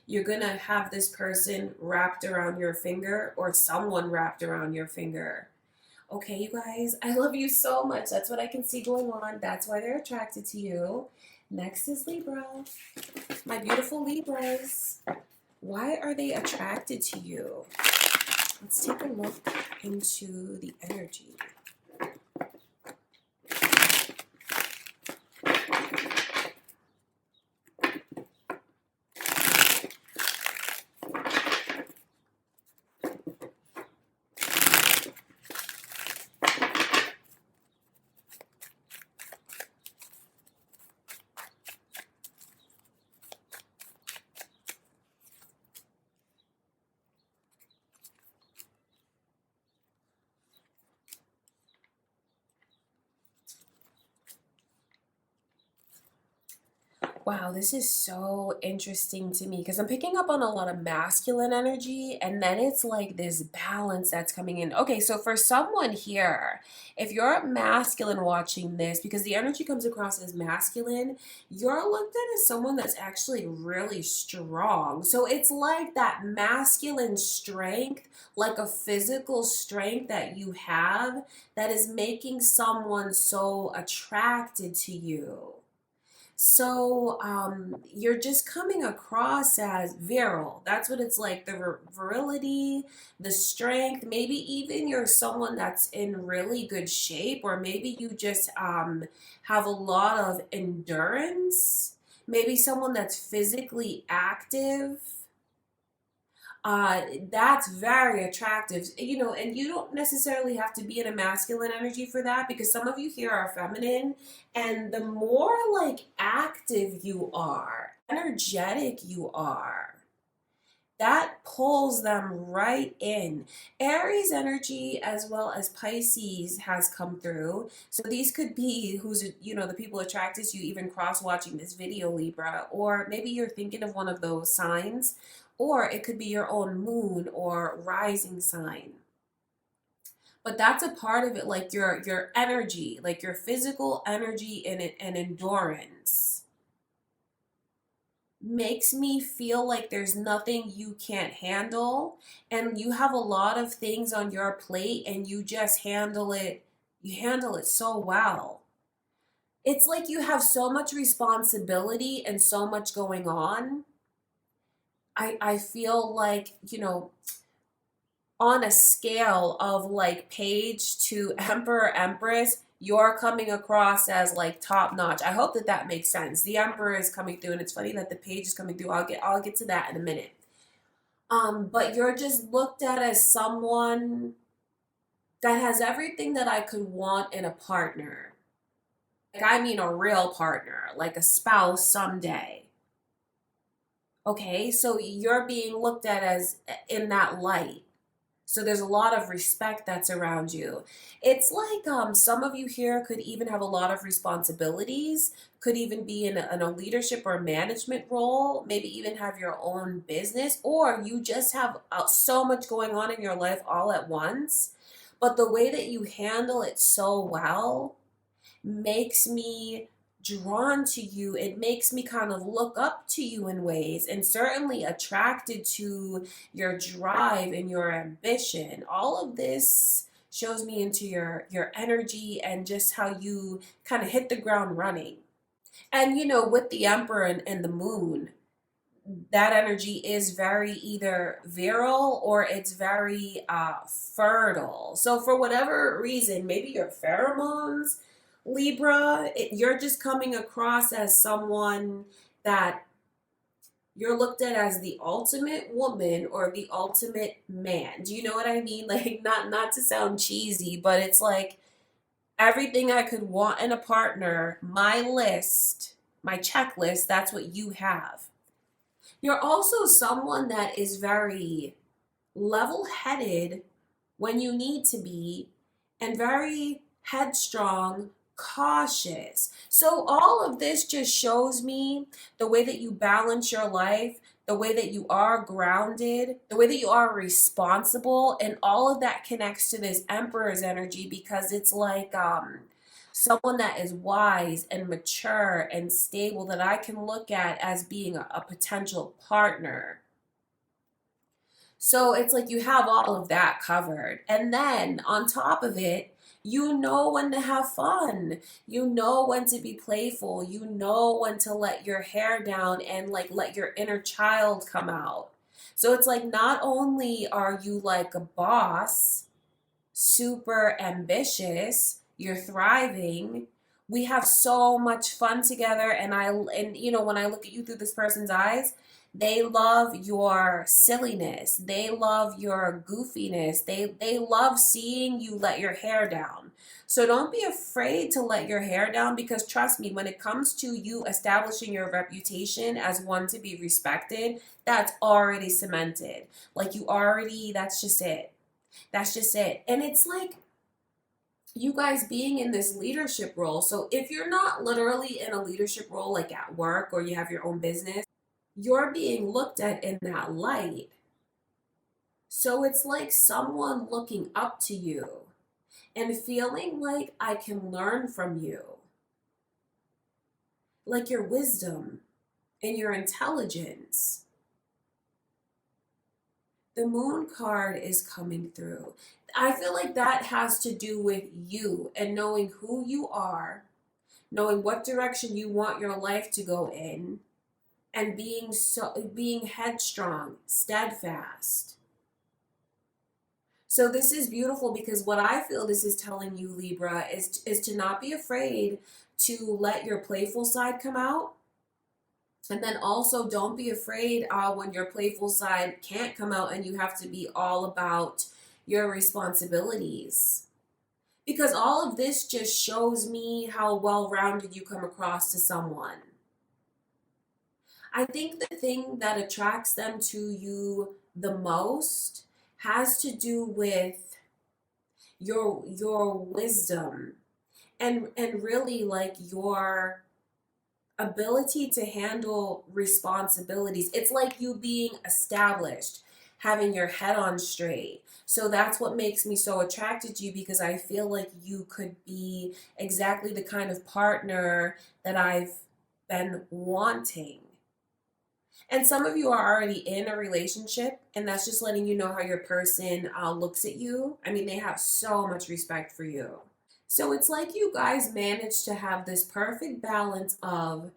you're going to have this person wrapped around your finger or someone wrapped around your finger. Okay, you guys, I love you so much. That's what I can see going on. That's why they're attracted to you. Next is Libra. My beautiful Libras. Why are they attracted to you? Let's take a look into the energy. Wow, this is so interesting to me because I'm picking up on a lot of masculine energy, and then it's like this balance that's coming in. Okay, so for someone here, if you're masculine watching this, because the energy comes across as masculine, you're looked at as someone that's actually really strong. So it's like that masculine strength, like a physical strength that you have that is making someone so attracted to you. So you're just coming across as virile. That's what it's like, the virility, the strength. Maybe even you're someone that's in really good shape, or maybe you just have a lot of endurance. Maybe someone that's physically active. That's very attractive, and you don't necessarily have to be in a masculine energy for that, because some of you here are feminine, and the more like active you are, energetic you are, that pulls them right in. Aries energy as well as Pisces has come through. So these could be the people attracted to you, even cross watching this video, Libra, or maybe you're thinking of one of those signs, or it could be your own moon or rising sign. But that's a part of it, like your energy, like your physical energy and endurance makes me feel like there's nothing you can't handle, and you have a lot of things on your plate and you just handle it. You handle it so well. It's like you have so much responsibility and so much going on. I feel like, on a scale of like page to emperor empress, you're coming across as like top notch. I hope that that makes sense. The emperor is coming through, and it's funny that the page is coming through. I'll get to that in a minute. But you're just looked at as someone that has everything that I could want in a partner. Like, I mean a real partner, like a spouse someday. Okay, so you're being looked at as in that light. So there's a lot of respect that's around you. It's like some of you here could even have a lot of responsibilities, could even be in a leadership or management role, maybe even have your own business, or you just have so much going on in your life all at once. But the way that you handle it so well makes me drawn to you. It makes me kind of look up to you in ways, and certainly attracted to your drive and your ambition. All of this shows me into your energy and just how you kind of hit the ground running. And with the emperor and the moon, that energy is very either virile or it's very fertile. So for whatever reason, maybe your pheromones, Libra, you're just coming across as someone that you're looked at as the ultimate woman or the ultimate man. Do you know what I mean? Like, not to sound cheesy, but it's like everything I could want in a partner, my list, my checklist, that's what you have. You're also someone that is very level-headed when you need to be, and very headstrong, cautious. So all of this just shows me the way that you balance your life, the way that you are grounded, the way that you are responsible, and all of that connects to this Emperor's energy, because it's like someone that is wise and mature and stable that I can look at as being a potential partner. So it's like you have all of that covered. And then on top of it, you know when to have fun. You know when to be playful. You know when to let your hair down and like let your inner child come out. So it's like not only are you like a boss, super ambitious, you're thriving. We have so much fun together, and you know, when I look at you through this person's eyes, they love your silliness. They love your goofiness. They love seeing you let your hair down. So don't be afraid to let your hair down, because trust me, when it comes to you establishing your reputation as one to be respected, that's already cemented. Like you already, that's just it. That's just it. And it's like you guys being in this leadership role. So if you're not literally in a leadership role, like at work or you have your own business, you're being looked at in that light. So it's like someone looking up to you and feeling like I can learn from you, like your wisdom and your intelligence. The moon card is coming through. I feel like that has to do with you and knowing who you are, knowing what direction you want your life to go in, and being headstrong, steadfast. So this is beautiful, because what I feel this is telling you, Libra, is to not be afraid to let your playful side come out. And then also don't be afraid when your playful side can't come out and you have to be all about your responsibilities. Because all of this just shows me how well-rounded you come across to someone. I think the thing that attracts them to you the most has to do with your wisdom and really like your ability to handle responsibilities. It's like you being established, having your head on straight. So that's what makes me so attracted to you, because I feel like you could be exactly the kind of partner that I've been wanting. And some of you are already in a relationship, and that's just letting you know how your person looks at you. I mean, they have so much respect for you. So it's like you guys managed to have this perfect balance of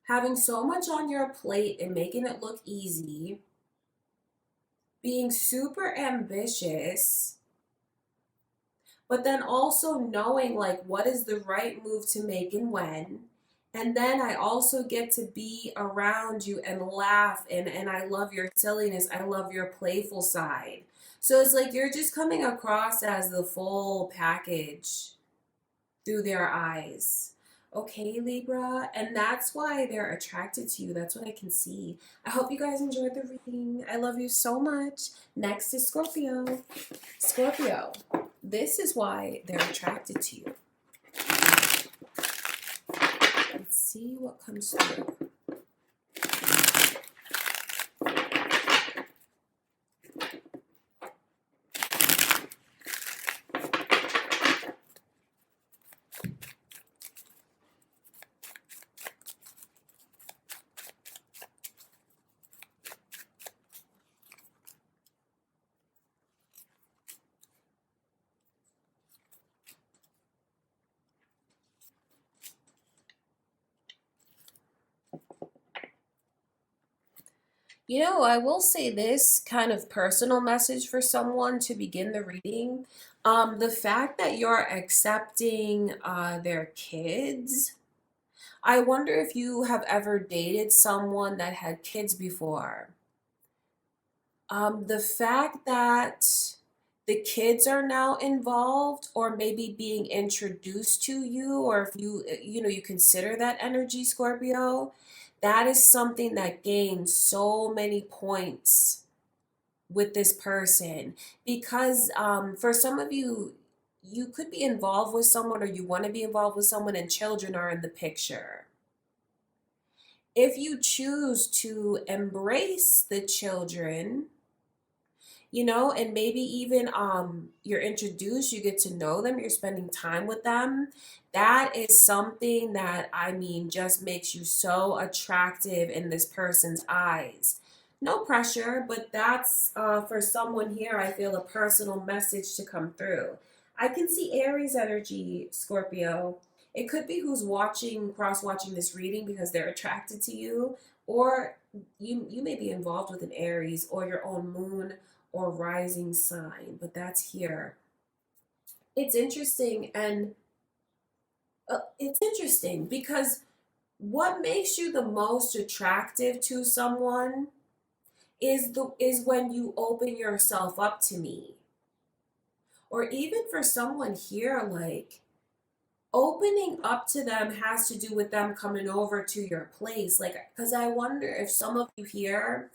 having so much on your plate and making it look easy, being super ambitious, but then also knowing like what is the right move to make and when. And then I also get to be around you and laugh, and I love your silliness. I love your playful side. So it's like you're just coming across as the full package through their eyes. Okay, Libra, and that's why they're attracted to you. That's what I can see. I hope you guys enjoyed the reading. I love you so much. Next is Scorpio. Scorpio, this is why they're attracted to you. Let's see what comes through. You know, I will say this kind of personal message for someone to begin the reading. The fact that you're accepting their kids, I wonder if you have ever dated someone that had kids before. The fact that the kids are now involved or maybe being introduced to you, or if you consider that energy, Scorpio, that is something that gains so many points with this person, because for some of you, you could be involved with someone, or you want to be involved with someone, and children are in the picture. If you choose to embrace the children, and maybe even you're introduced, you get to know them, you're spending time with them, that is something that, I mean, just makes you so attractive in this person's eyes. No pressure, but that's for someone here, I feel a personal message to come through. I can see Aries energy, Scorpio. It could be who's watching, cross watching this reading because they're attracted to you, or you may be involved with an Aries or your own moon or rising sign, but that's here. It's interesting, and it's interesting because what makes you the most attractive to someone is when you open yourself up to me. Or even for someone here, like, opening up to them has to do with them coming over to your place. Like, because I wonder if some of you here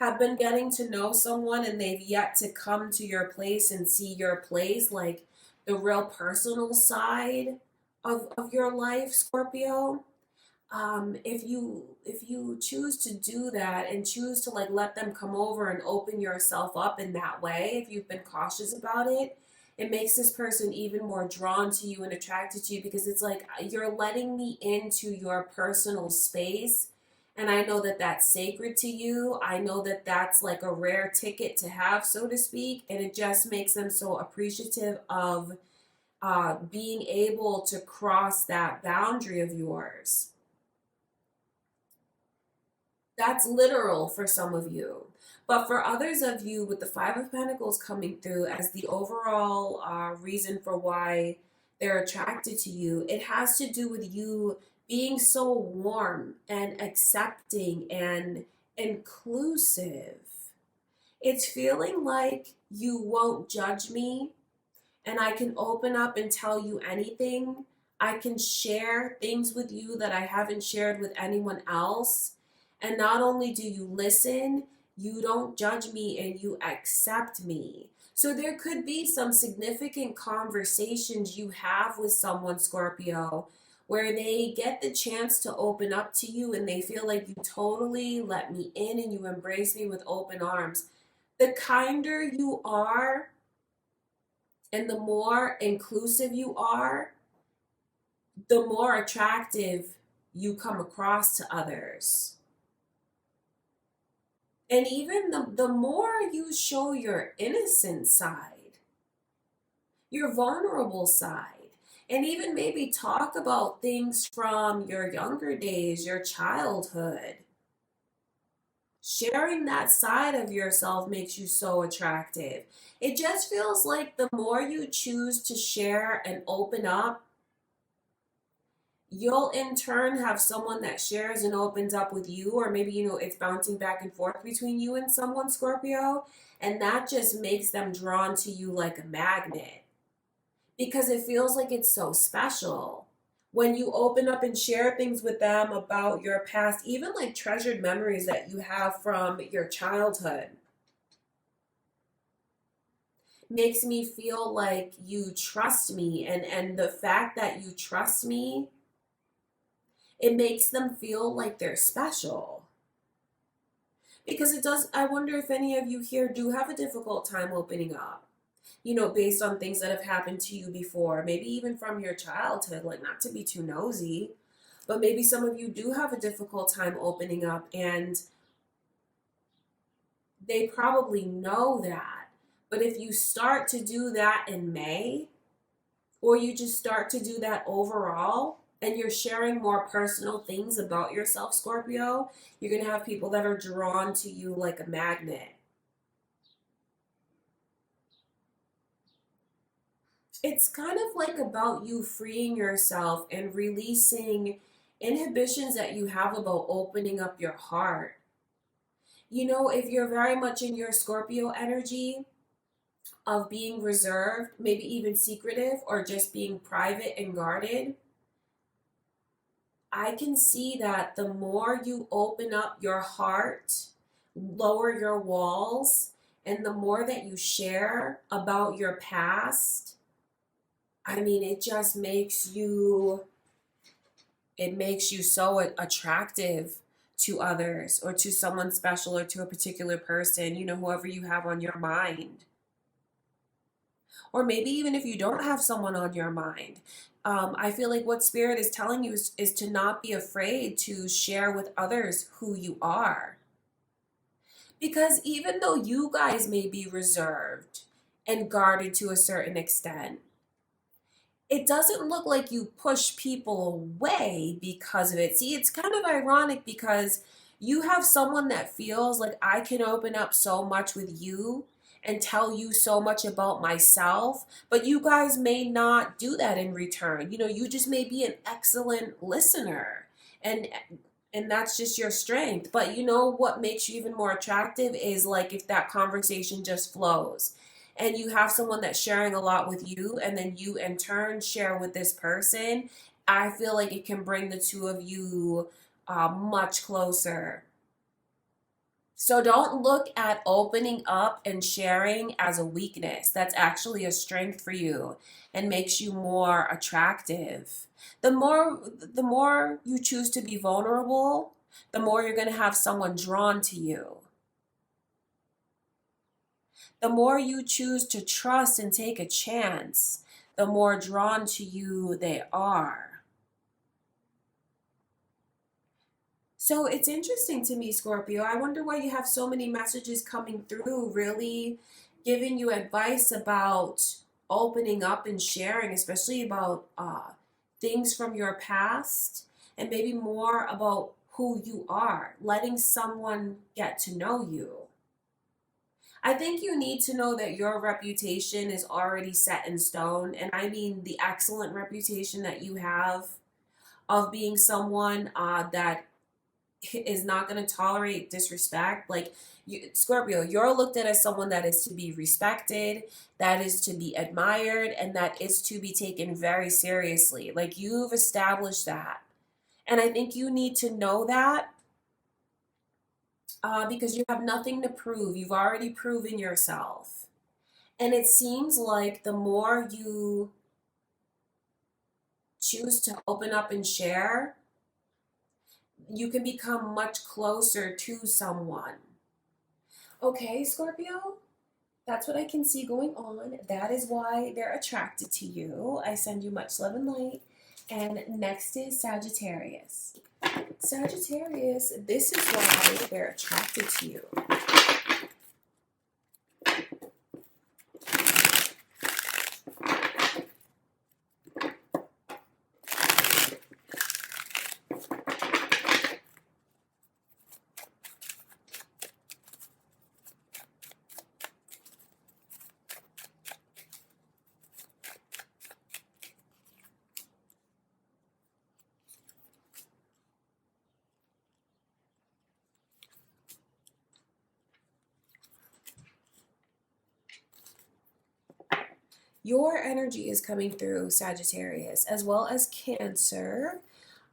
have been getting to know someone and they've yet to come to your place and see your place, like the real personal side of your life, Scorpio. If you choose to do that and choose to like let them come over and open yourself up in that way, if you've been cautious about it, it makes this person even more drawn to you and attracted to you, because it's like you're letting me into your personal space, and I know that that's sacred to you. I know that that's like a rare ticket to have, so to speak, and it just makes them so appreciative of being able to cross that boundary of yours. That's literal for some of you. But for others of you, with the Five of Pentacles coming through as the overall reason for why they're attracted to you, it has to do with you being so warm and accepting and inclusive. It's feeling like you won't judge me, and I can open up and tell you anything. I can share things with you that I haven't shared with anyone else. And not only do you listen, you don't judge me and you accept me. So there could be some significant conversations you have with someone, Scorpio, where they get the chance to open up to you and they feel like you totally let me in and you embrace me with open arms. The kinder you are and the more inclusive you are, the more attractive you come across to others. And even the more you show your innocent side, your vulnerable side, and even maybe talk about things from your younger days, your childhood, sharing that side of yourself makes you so attractive. It just feels like the more you choose to share and open up, you'll in turn have someone that shares and opens up with you, or maybe it's bouncing back and forth between you and someone, Scorpio, and that just makes them drawn to you like a magnet, because it feels like it's so special when you open up and share things with them about your past, even like treasured memories that you have from your childhood. Makes me feel like you trust me, and the fact that you trust me, it makes them feel like they're special. Because it does, I wonder if any of you here do have a difficult time opening up, based on things that have happened to you before, maybe even from your childhood, like not to be too nosy, but maybe some of you do have a difficult time opening up, and they probably know that. But if you start to do that in May, or you just start to do that overall, and you're sharing more personal things about yourself, Scorpio, you're going to have people that are drawn to you like a magnet. It's kind of like about you freeing yourself and releasing inhibitions that you have about opening up your heart. If you're very much in your Scorpio energy of being reserved, maybe even secretive, or just being private and guarded, I can see that the more you open up your heart, lower your walls, and the more that you share about your past, I mean, it just makes you so attractive to others or to someone special or to a particular person, whoever you have on your mind. Or maybe even if you don't have someone on your mind. I feel like what Spirit is telling you is to not be afraid to share with others who you are. Because even though you guys may be reserved and guarded to a certain extent, it doesn't look like you push people away because of it. See, it's kind of ironic because you have someone that feels like I can open up so much with you and tell you so much about myself, but you guys may not do that in return. You just may be an excellent listener. And and that's just your strength. But what makes you even more attractive is like if that conversation just flows and you have someone that's sharing a lot with you and then you in turn share with this person. I feel like it can bring the two of you much closer. So don't look at opening up and sharing as a weakness. That's actually a strength for you and makes you more attractive. The more you choose to be vulnerable, the more you're going to have someone drawn to you. The more you choose to trust and take a chance, the more drawn to you they are. So it's interesting to me, Scorpio. I wonder why you have so many messages coming through, really giving you advice about opening up and sharing, especially about things from your past and maybe more about who you are, letting someone get to know you. I think you need to know that your reputation is already set in stone. And I mean the excellent reputation that you have of being someone that is not going to tolerate disrespect. Like Scorpio, you're looked at as someone that is to be respected, that is to be admired, and that is to be taken very seriously. Like you've established that. And I think you need to know that because you have nothing to prove. You've already proven yourself. And it seems like the more you choose to open up and share, you can become much closer to someone. Okay, Scorpio, that's what I can see going on. That is why they're attracted to you. I send you much love and light. And next is Sagittarius. Sagittarius, this is why they're attracted to you. Your energy is coming through, Sagittarius, as well as Cancer.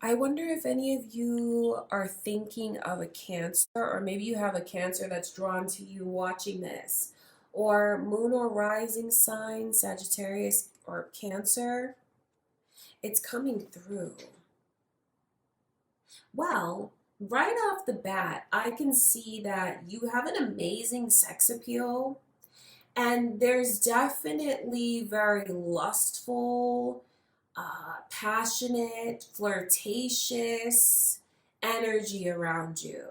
I wonder if any of you are thinking of a Cancer, or maybe you have a Cancer that's drawn to you watching this, or moon or rising sign, Sagittarius or Cancer. It's coming through. Well, right off the bat, I can see that you have an amazing sex appeal. And there's definitely very lustful, passionate, flirtatious energy around you.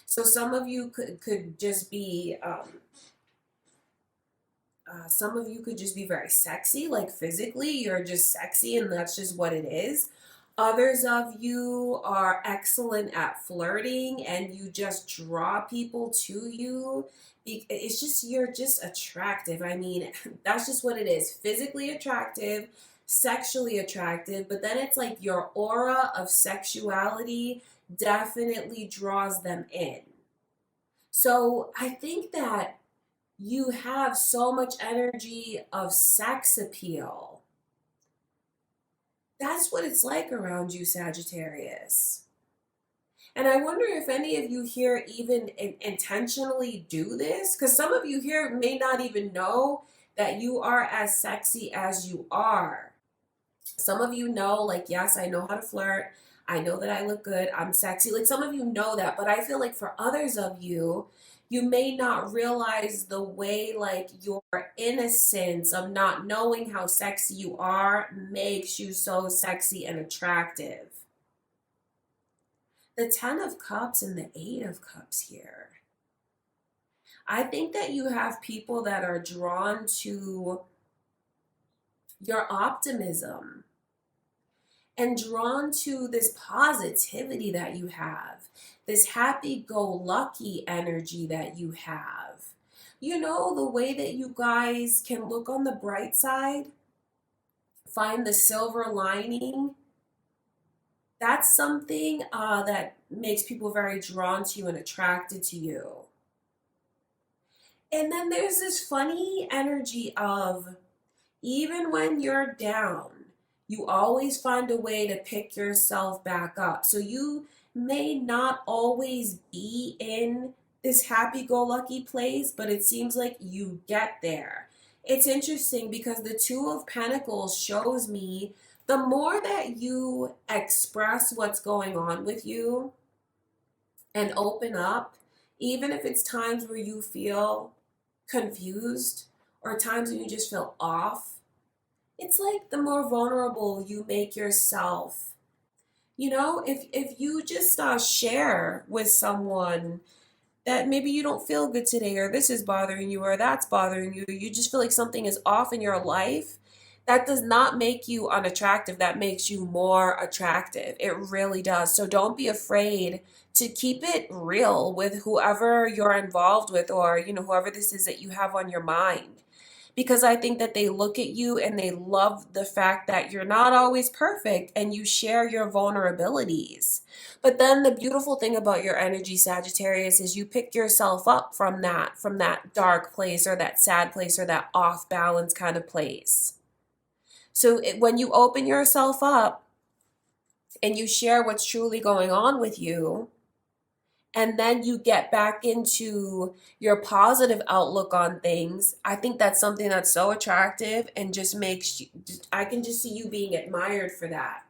So some of you could just be some of you could just be very sexy, like physically, you're just sexy and that's just what it is. Others of you are excellent at flirting and you just draw people to you. It's just, you're just attractive. I mean, that's just what it is. Physically attractive, sexually attractive, but then it's like your aura of sexuality definitely draws them in. So I think that you have so much energy of sex appeal. That's what it's like around you, Sagittarius. And I wonder if any of you here even intentionally do this, because some of you here may not even know that you are as sexy as you are. Some of you know, like, yes, I know how to flirt. I know that I look good. I'm sexy. Like, some of you know that, but I feel like for others of you, you may not realize the way, like, your innocence of not knowing how sexy you are makes you so sexy and attractive. The 10 of Cups and the 8 of Cups here. I think that you have people that are drawn to your optimism and drawn to this positivity that you have, this happy go lucky energy that you have. You know, the way that you guys can look on the bright side, find the silver lining. That's something that makes people very drawn to you and attracted to you. And then there's this funny energy of, even when you're down, you always find a way to pick yourself back up. So you may not always be in this happy go lucky place, but it seems like you get there. It's interesting because the Two of Pentacles shows me the more that you express what's going on with you and open up, even if it's times where you feel confused or times when you just feel off, it's like the more vulnerable you make yourself. You know, if you just share with someone that maybe you don't feel good today, or this is bothering you, or that's bothering you, you just feel like something is off in your life, that does not make you unattractive. That makes you more attractive. It really does. So don't be afraid to keep it real with whoever you're involved with, or, you know, whoever this is that you have on your mind, because I think that they look at you and they love the fact that you're not always perfect and you share your vulnerabilities. But then the beautiful thing about your energy, Sagittarius, is you pick yourself up from that dark place or that sad place or that off balance kind of place. So when you open yourself up and you share what's truly going on with you, and then you get back into your positive outlook on things, I think that's something that's so attractive and just makes you, I can just see you being admired for that.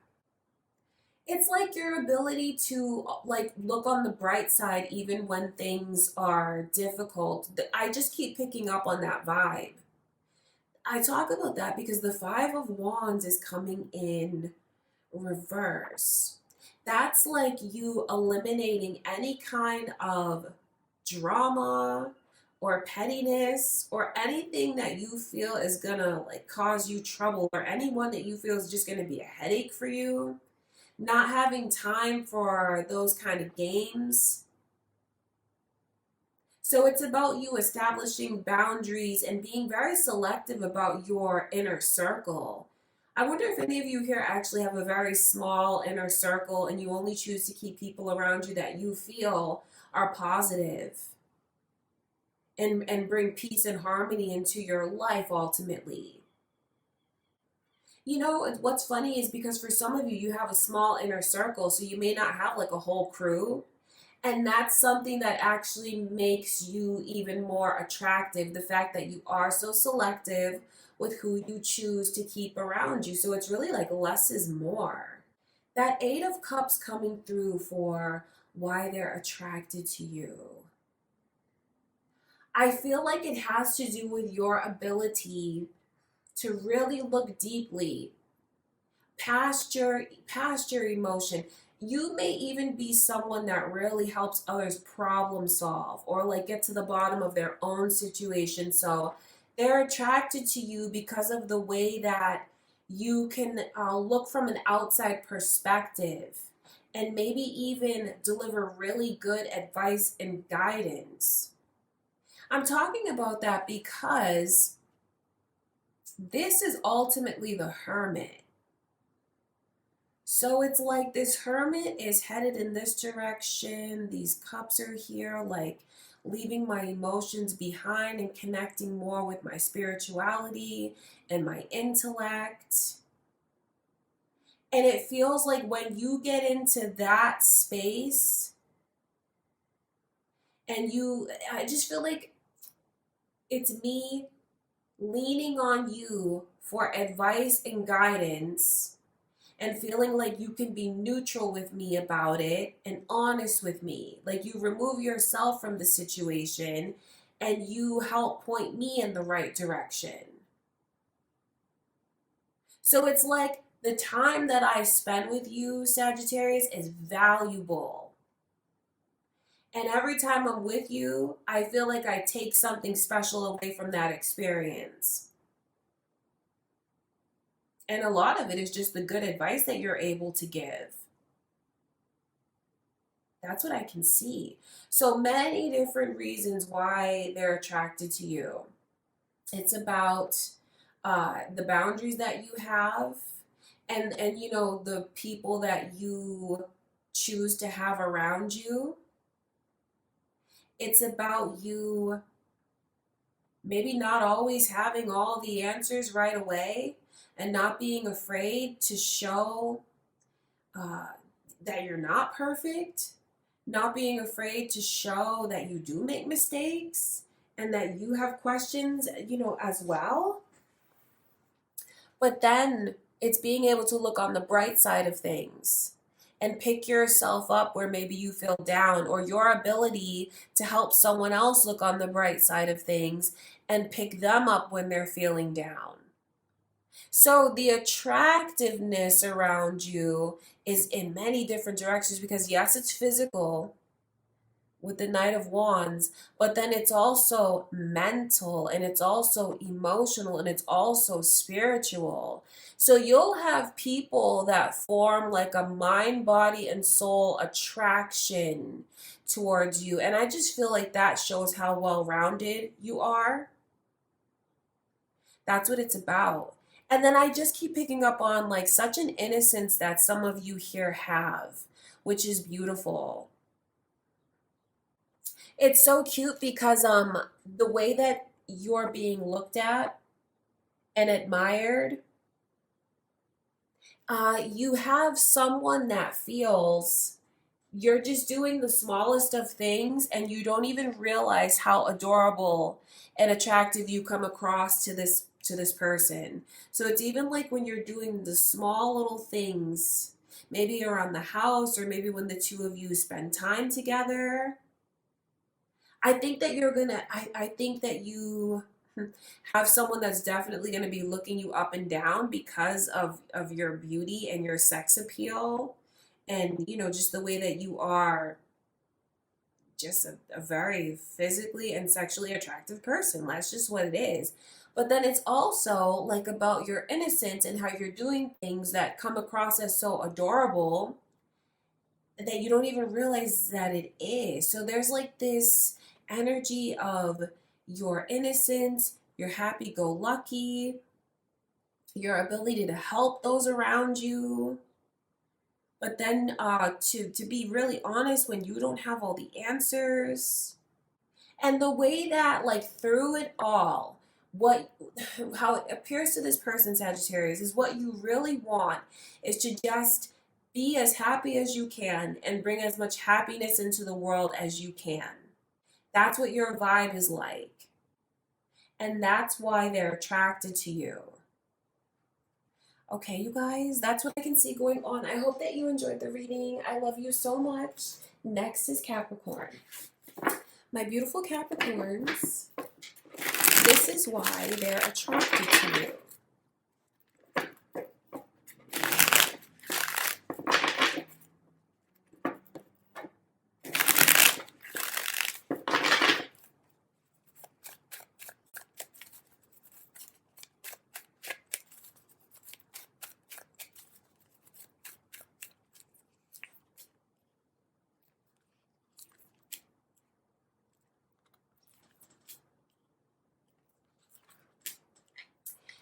It's like your ability to like look on the bright side even when things are difficult. I just keep picking up on that vibe. I talk about that because the Five of Wands is coming in reverse. That's like you eliminating any kind of drama or pettiness or anything that you feel is gonna like cause you trouble, or anyone that you feel is just gonna be a headache for you. Not having time for those kind of games. So it's about you establishing boundaries and being very selective about your inner circle. I wonder if any of you here actually have a very small inner circle and you only choose to keep people around you that you feel are positive and bring peace and harmony into your life ultimately. You know, what's funny is because for some of you, you have a small inner circle, so you may not have like a whole crew. And that's something that actually makes you even more attractive. The fact that you are so selective with who you choose to keep around you. So it's really like less is more. That Eight of Cups coming through for why they're attracted to you. I feel like it has to do with your ability to really look deeply past your emotion. You may even be someone that really helps others problem solve or like get to the bottom of their own situation. So they're attracted to you because of the way that you can look from an outside perspective and maybe even deliver really good advice and guidance. I'm talking about that because this is ultimately the Hermit. So it's like this Hermit is headed in this direction. These cups are here, like leaving my emotions behind and connecting more with my spirituality and my intellect. And it feels like when you get into that space I just feel like it's me leaning on you for advice and guidance and feeling like you can be neutral with me about it and honest with me. Like you remove yourself from the situation and you help point me in the right direction. So it's like the time that I spend with you, Sagittarius, is valuable. And every time I'm with you, I feel like I take something special away from that experience. And a lot of it is just the good advice that you're able to give. That's what I can see. So many different reasons why they're attracted to you. It's about the boundaries that you have, and you know, the people that you choose to have around you. It's about you maybe not always having all the answers right away and not being afraid to show uh, that you're not perfect, not being afraid to show that you do make mistakes and that you have questions, you know, as well. But then it's being able to look on the bright side of things and pick yourself up where maybe you feel down, or your ability to help someone else look on the bright side of things and pick them up when they're feeling down. So the attractiveness around you is in many different directions because, yes, it's physical with the Knight of Wands, but then it's also mental and it's also emotional and it's also spiritual. So you'll have people that form like a mind, body, and soul attraction towards you. And I just feel like that shows how well-rounded you are. That's what it's about. And then I just keep picking up on like such an innocence that some of you here have, which is beautiful. It's so cute because the way that you're being looked at and admired, you have someone that feels you're just doing the smallest of things and you don't even realize how adorable and attractive you come across to this person. So it's even like when you're doing the small little things, maybe around the house or maybe when the two of you spend time together. I think that I think that you have someone that's definitely gonna be looking you up and down because of your beauty and your sex appeal, and you know, just the way that you are just a very physically and sexually attractive person. That's just what it is. But then it's also like about your innocence and how you're doing things that come across as so adorable that you don't even realize that it is. So there's like this energy of your innocence, your happy-go-lucky, your ability to help those around you. But then to be really honest when you don't have all the answers. And the way that like through it all, what how it appears to this person, Sagittarius, is what you really want is to just be as happy as you can and bring as much happiness into the world as you can. That's what your vibe is like. And that's why they're attracted to you. Okay, you guys, that's what I can see going on. I hope that you enjoyed the reading. I love you so much. Next is Capricorn. My beautiful Capricorns, this is why they're attracted to you.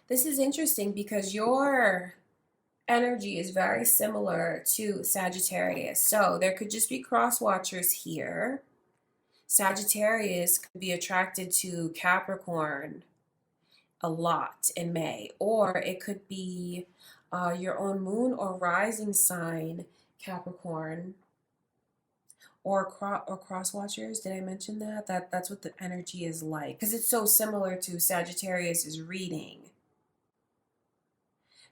This is interesting because your energy is very similar to Sagittarius. So there could just be cross watchers here. Sagittarius could be attracted to Capricorn a lot in May, or it could be your own moon or rising sign, Capricorn, or cross watchers. Did I mention that? That's what the energy is like, because it's so similar to Sagittarius's reading.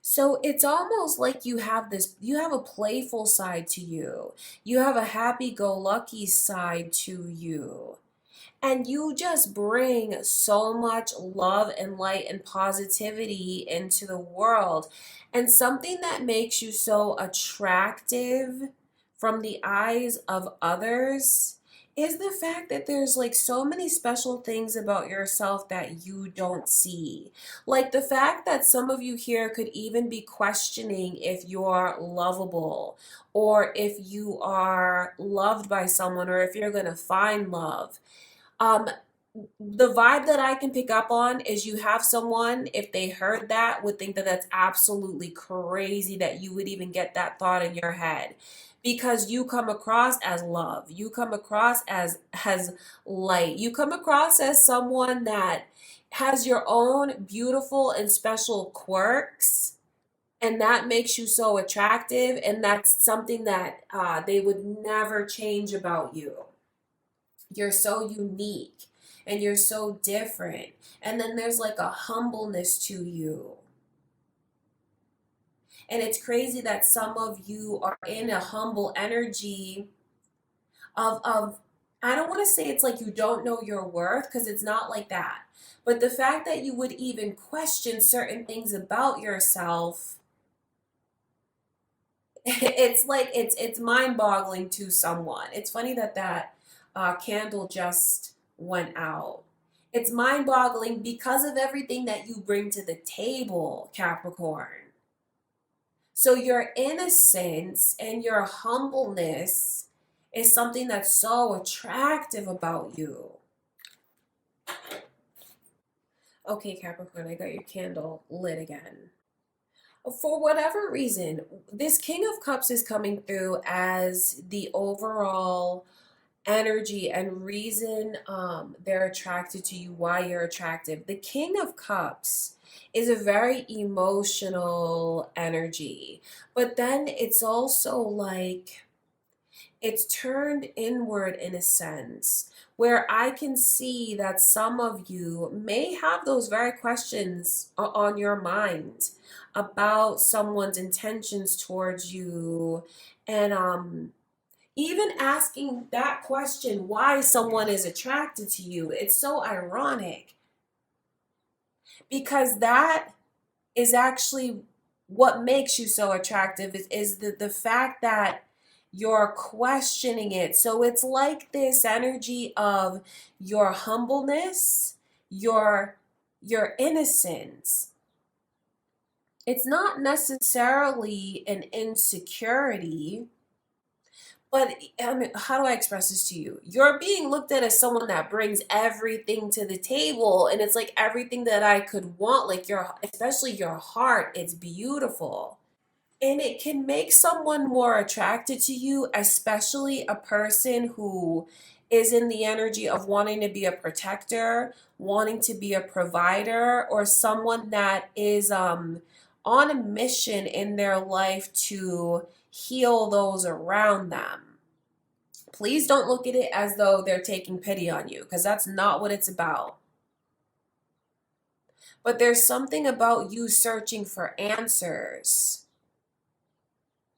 So it's almost like you have a playful side to you. You have a happy-go-lucky side to you. And you just bring so much love and light and positivity into the world. And something that makes you so attractive from the eyes of others is the fact that there's like so many special things about yourself that you don't see. Like the fact that some of you here could even be questioning if you're lovable or if you are loved by someone or if you're going to find love. Um, the vibe that I can pick up on is you have someone, if they heard that, would think that that's absolutely crazy that you would even get that thought in your head. Because you come across as love. You come across as light. You come across as someone that has your own beautiful and special quirks. And that makes you so attractive. And that's something that they would never change about you. You're so unique and you're so different. And then there's like a humbleness to you. And it's crazy that some of you are in a humble energy of I don't want to say it's like you don't know your worth, because it's not like that. But the fact that you would even question certain things about yourself, it's like it's mind-boggling to someone. It's funny that candle just went out. It's mind-boggling because of everything that you bring to the table, Capricorn. So your innocence and your humbleness is something that's so attractive about you. Okay, Capricorn, I got your candle lit again. For whatever reason, this King of Cups is coming through as the overall energy and reason they're attracted to you, why you're attractive. The King of Cups is a very emotional energy, but then it's also like it's turned inward in a sense where I can see that some of you may have those very questions on your mind about someone's intentions towards you, and even asking that question, why someone is attracted to you. It's so ironic because that is actually what makes you so attractive is the fact that you're questioning it. So it's like this energy of your humbleness, your innocence. It's not necessarily an insecurity. But I mean, how do I express this to you? You're being looked at as someone that brings everything to the table, and it's like everything that I could want, like especially your heart, it's beautiful. And it can make someone more attracted to you, especially a person who is in the energy of wanting to be a protector, wanting to be a provider, or someone that is on a mission in their life to heal those around them. Please don't look at it as though they're taking pity on you, because that's not what it's about. But there's something about you searching for answers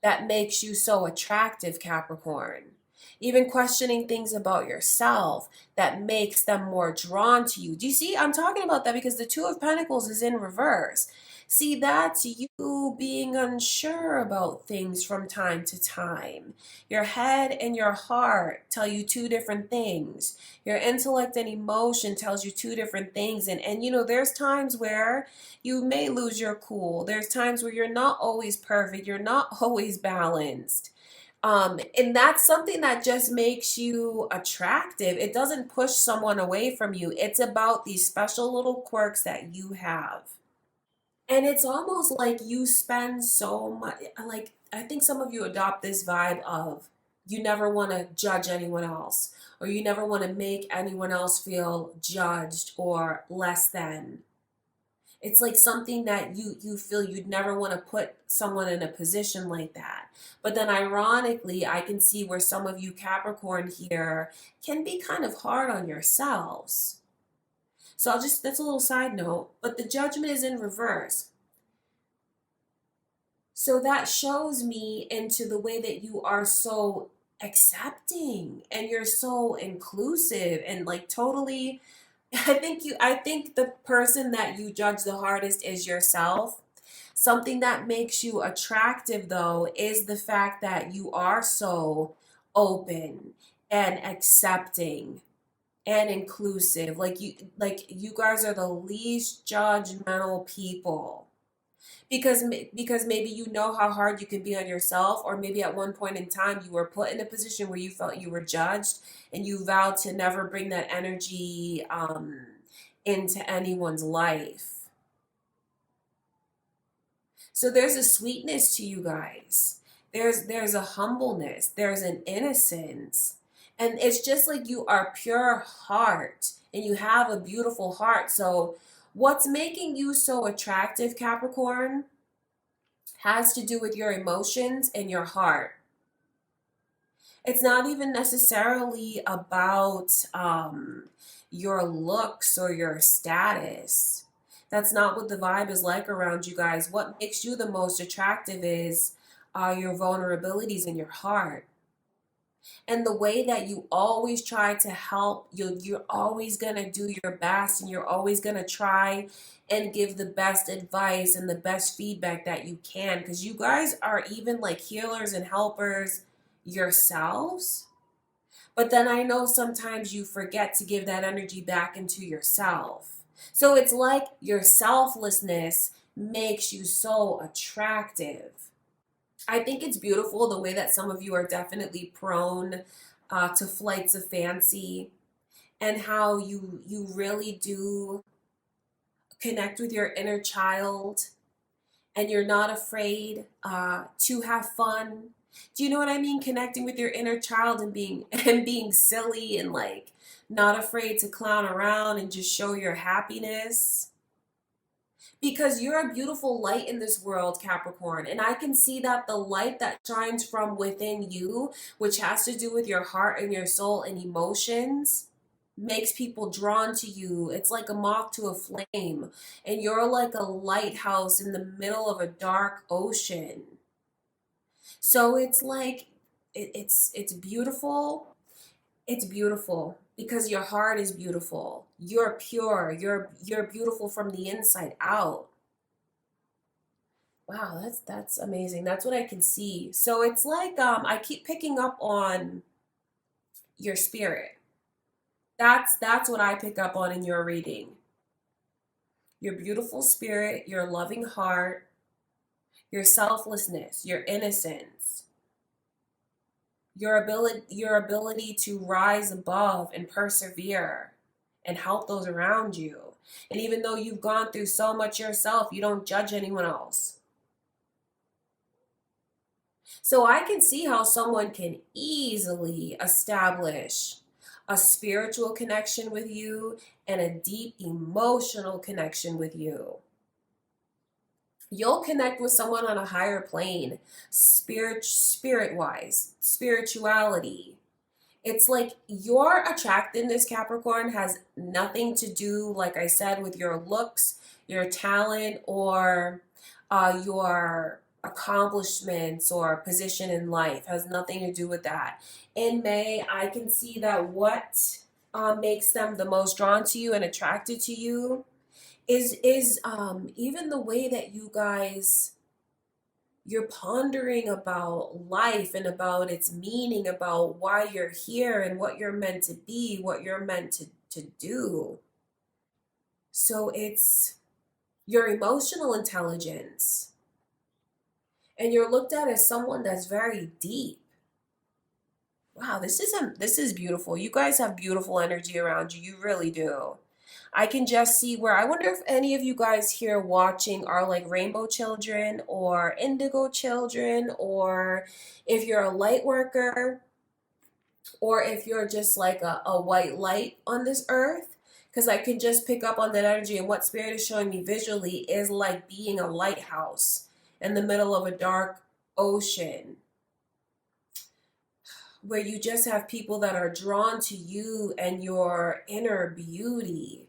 that makes you so attractive, Capricorn. Even questioning things about yourself that makes them more drawn to you. Do you see? I'm talking about that because the Two of Pentacles is in reverse. See, that's you being unsure about things from time to time. Your head and your heart tell you two different things. Your intellect and emotion tells you two different things. And you know, there's times where you may lose your cool. There's times where you're not always perfect. You're not always balanced. And that's something that just makes you attractive. It doesn't push someone away from you. It's about these special little quirks that you have. And it's almost like you spend so much, like, I think some of you adopt this vibe of you never want to judge anyone else, or you never want to make anyone else feel judged or less than. It's like something that you feel you'd never want to put someone in a position like that. But then ironically, I can see where some of you Capricorn here can be kind of hard on yourselves. So that's a little side note, but the judgment is in reverse. So that shows me into the way that you are so accepting and you're so inclusive and like totally I think the person that you judge the hardest is yourself. Something that makes you attractive though is the fact that you are so open and accepting and inclusive. Like you guys are the least judgmental people because maybe you know how hard you can be on yourself, or maybe at one point in time you were put in a position where you felt you were judged and you vowed to never bring that energy into anyone's life. So there's a sweetness to you guys. There's a humbleness, there's an innocence, and it's just like you are pure heart and you have a beautiful heart. So what's making you so attractive, Capricorn, has to do with your emotions and your heart. It's not even necessarily about your looks or your status. That's not what the vibe is like around you guys. What makes you the most attractive is your vulnerabilities in your heart. And the way that you always try to help, you're always going to do your best and you're always going to try and give the best advice and the best feedback that you can, because you guys are even like healers and helpers yourselves. But then I know sometimes you forget to give that energy back into yourself. So it's like your selflessness makes you so attractive. I think it's beautiful the way that some of you are definitely prone to flights of fancy, and how you really do connect with your inner child and you're not afraid to have fun. Do you know what I mean? Connecting with your inner child and being and being silly and like not afraid to clown around and just show your happiness. Because you're a beautiful light in this world, Capricorn. And I can see that the light that shines from within you, which has to do with your heart and your soul and emotions, makes people drawn to you. It's like a moth to a flame. And you're like a lighthouse in the middle of a dark ocean. So it's like, it's beautiful. It's beautiful because your heart is beautiful. You're pure. You're beautiful from the inside out. Wow, that's amazing. That's what I can see. So it's like I keep picking up on your spirit. That's what I pick up on in your reading. Your beautiful spirit, your loving heart, your selflessness, your innocence, your ability to rise above and persevere and help those around you. And even though you've gone through so much yourself, you don't judge anyone else. So I can see how someone can easily establish a spiritual connection with you and a deep emotional connection with you. You'll connect with someone on a higher plane, spirit wise, spirituality. It's like your attractiveness, Capricorn, has nothing to do, like I said, with your looks, your talent, or your accomplishments or position in life. Has nothing to do with that. In May, I can see that what makes them the most drawn to you and attracted to you is even the way that you guys, you're pondering about life and about its meaning, about why you're here and what you're meant to be, what you're meant to do. So it's your emotional intelligence. And you're looked at as someone that's very deep. Wow, this is beautiful. You guys have beautiful energy around you. You really do. I can just see where I wonder if any of you guys here watching are like rainbow children or indigo children, or if you're a light worker, or if you're just like a white light on this earth. because I can just pick up on that energy. And what Spirit is showing me visually is like being a lighthouse in the middle of a dark ocean, where you just have people that are drawn to you and your inner beauty.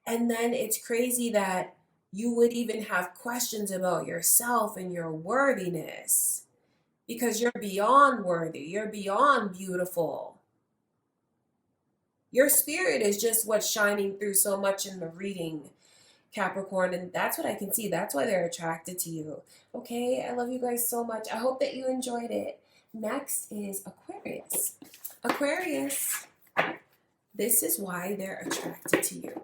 And then it's crazy that you would even have questions about yourself and your worthiness, because you're beyond worthy, you're beyond beautiful. Your spirit is just what's shining through so much in the reading, Capricorn, and that's what I can see. That's why they're attracted to you. Okay, I love you guys so much. I hope that you enjoyed it. Next is Aquarius. Aquarius, this is why they're attracted to you.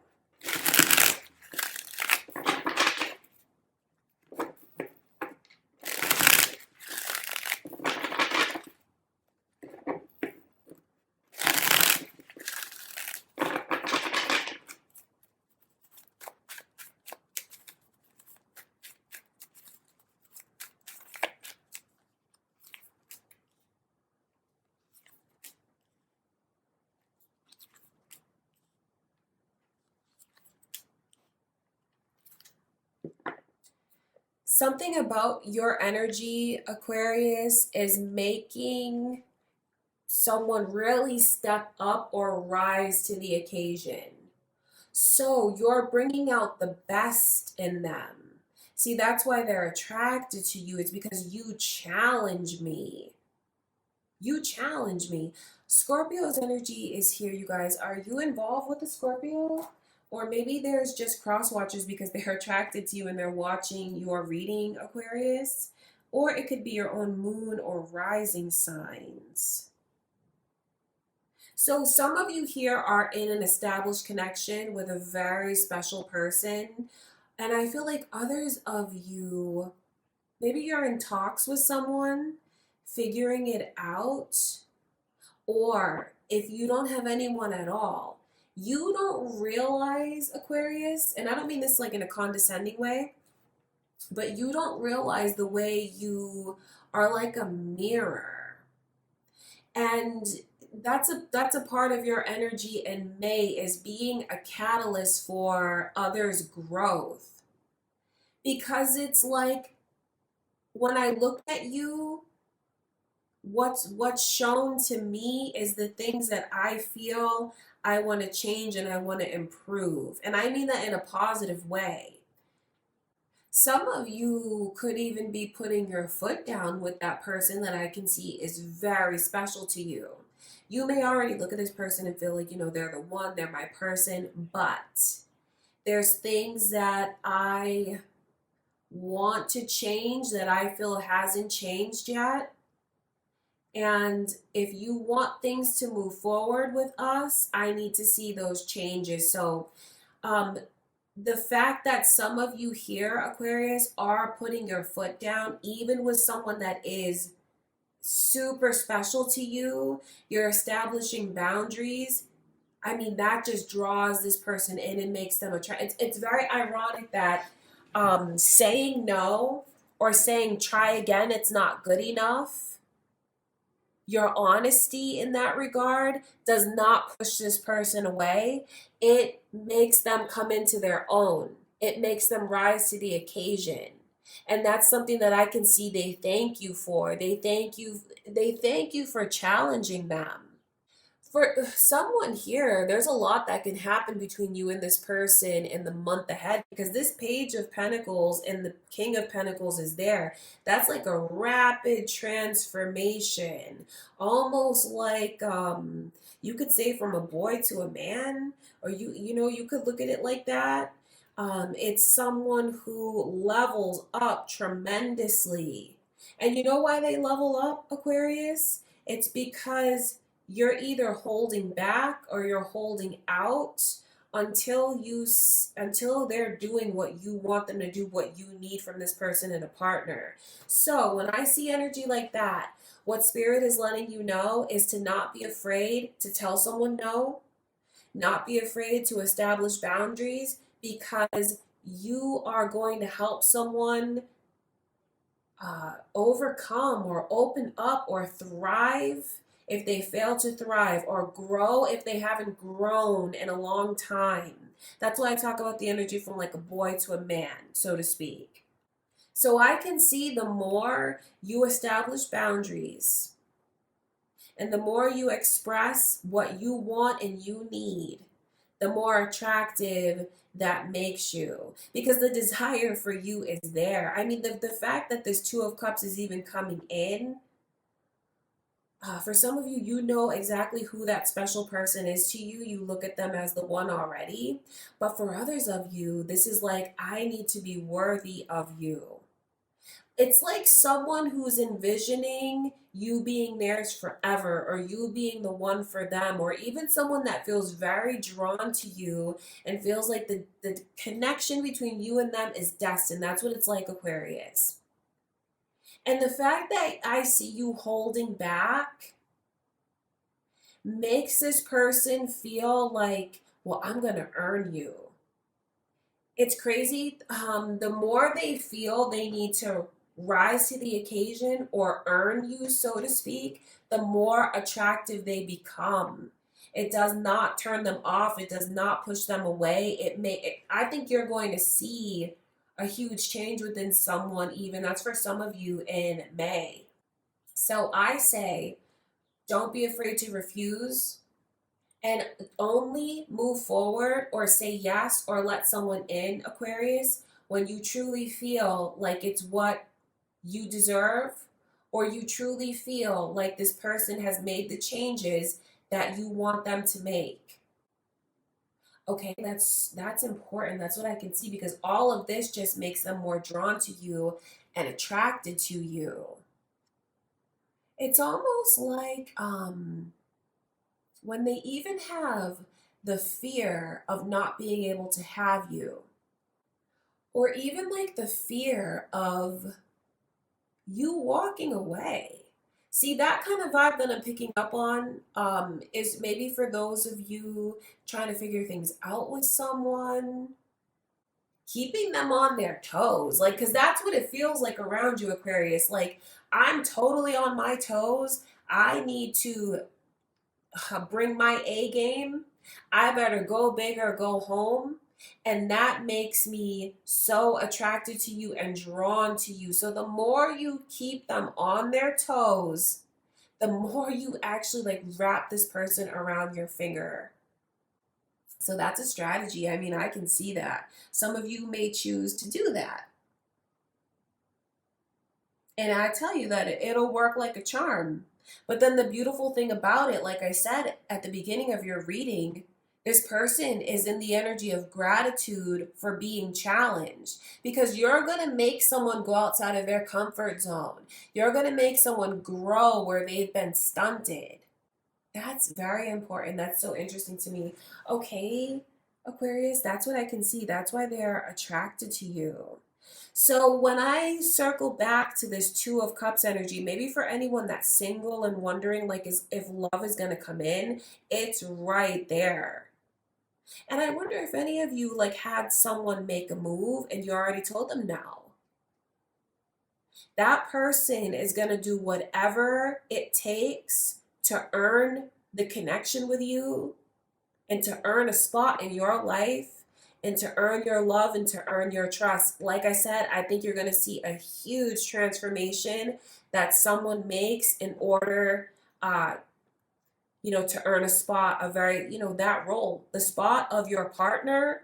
Something about your energy, Aquarius, is making someone really step up or rise to the occasion. So you're bringing out the best in them. See, that's why they're attracted to you. It's because you challenge me. You challenge me. Scorpio's energy is here, you guys. Are you involved with the Scorpio? Or maybe there's just cross watchers because they're attracted to you and they're watching your reading, Aquarius. Or it could be your own moon or rising signs. So some of you here are in an established connection with a very special person. And I feel like others of you, maybe you're in talks with someone, figuring it out. Or if you don't have anyone at all, you don't realize, Aquarius, and I don't mean this like in a condescending way, but you don't realize the way you are like a mirror. And that's a part of your energy in May, is being a catalyst for others' growth. Because it's like when I look at you, what's shown to me is the things that I feel I want to change and I want to improve. And I mean that in a positive way. Some of you could even be putting your foot down with that person that I can see is very special to you. You may already look at this person and feel like, they're the one, they're my person, but there's things that I want to change that I feel hasn't changed yet. And if you want things to move forward with us, I need to see those changes. So the fact that some of you here, Aquarius, are putting your foot down, even with someone that is super special to you, you're establishing boundaries. I mean, that just draws this person in and makes them attracted. It's very ironic that saying no or saying try again, it's not good enough. Your honesty in that regard does not push this person away. It makes them come into their own. It makes them rise to the occasion. And that's something that I can see they thank you for. They thank you for challenging them. For someone here, there's a lot that can happen between you and this person in the month ahead, because this Page of Pentacles and the King of Pentacles is there. That's like a rapid transformation, almost like you could say from a boy to a man, or you could look at it like that. It's someone who levels up tremendously. And you know why they level up, Aquarius? It's because you're either holding back or you're holding out until they're doing what you want them to do, what you need from this person in a partner. So when I see energy like that, what Spirit is letting you know is to not be afraid to tell someone no, not be afraid to establish boundaries, because you are going to help someone overcome or open up or thrive if they fail to thrive, or grow if they haven't grown in a long time. That's why I talk about the energy from like a boy to a man, so to speak. So I can see the more you establish boundaries and the more you express what you want and you need, the more attractive that makes you, because the desire for you is there. I mean, the fact that this Two of Cups is even coming in, for some of you, you know exactly who that special person is to you. You look at them as the one already. But for others of you, this is like, I need to be worthy of you. It's like someone who's envisioning you being theirs forever, or you being the one for them, or even someone that feels very drawn to you and feels like the connection between you and them is destined. That's what it's like, Aquarius. And the fact that I see you holding back makes this person feel like, well, I'm going to earn you. It's crazy. The more they feel they need to rise to the occasion or earn you, so to speak, the more attractive they become. It does not turn them off. It does not push them away. I think you're going to see a huge change within someone, even that's for some of you in May. So I say, don't be afraid to refuse, and only move forward or say yes or let someone in, Aquarius, when you truly feel like it's what you deserve, or you truly feel like this person has made the changes that you want them to make. Okay, that's important. That's what I can see, because all of this just makes them more drawn to you and attracted to you. It's almost like when they even have the fear of not being able to have you, or even like the fear of you walking away. See, that kind of vibe that I'm picking up on is maybe for those of you trying to figure things out with someone, keeping them on their toes. Like, because that's what it feels like around you, Aquarius. Like, I'm totally on my toes. I need to bring my A game. I better go big or go home. And that makes me so attracted to you and drawn to you. So the more you keep them on their toes, the more you actually like wrap this person around your finger. So that's a strategy. I mean, I can see that. Some of you may choose to do that. And I tell you that it'll work like a charm. But then the beautiful thing about it, like I said at the beginning of your reading, this person is in the energy of gratitude for being challenged, because you're going to make someone go outside of their comfort zone. You're going to make someone grow where they've been stunted. That's very important. That's so interesting to me. Okay, Aquarius, that's what I can see. That's why they're attracted to you. So when I circle back to this Two of Cups energy, maybe for anyone that's single and wondering like if love is going to come in, it's right there. And I wonder if any of you like had someone make a move and you already told them no. That person is going to do whatever it takes to earn the connection with you and to earn a spot in your life and to earn your love and to earn your trust. Like I said, I think you're going to see a huge transformation that someone makes in order to earn a spot, that role. The spot of your partner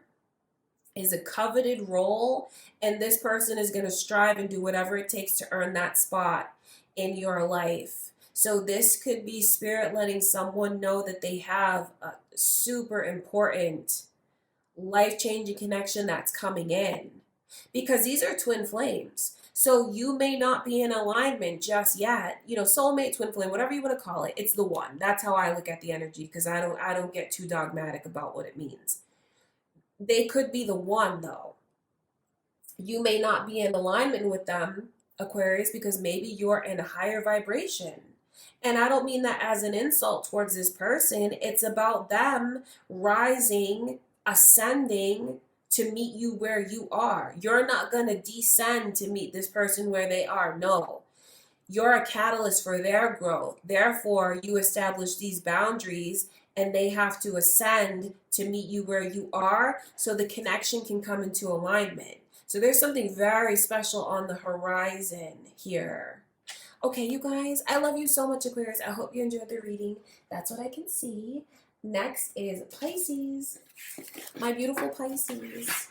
is a coveted role, and this person is going to strive and do whatever it takes to earn that spot in your life. So this could be spirit letting someone know that they have a super important life-changing connection that's coming in, because these are twin flames. So you may not be in alignment just yet. Soulmate, twin flame, whatever you want to call it, it's the one. That's how I look at the energy, because I don't get too dogmatic about what it means. They could be the one though. You may not be in alignment with them, Aquarius, because maybe you're in a higher vibration. And I don't mean that as an insult towards this person. It's about them rising, ascending to meet you where you are. You're not going to descend to meet this person where they are. No. you're a catalyst for their growth. Therefore, you establish these boundaries and they have to ascend to meet you where you are so the connection can come into alignment. So there's something very special on the horizon here. Okay, you guys, I love you so much, Aquarius. I hope you enjoyed the reading. That's what I can see. Next is Pisces. My beautiful Pisces.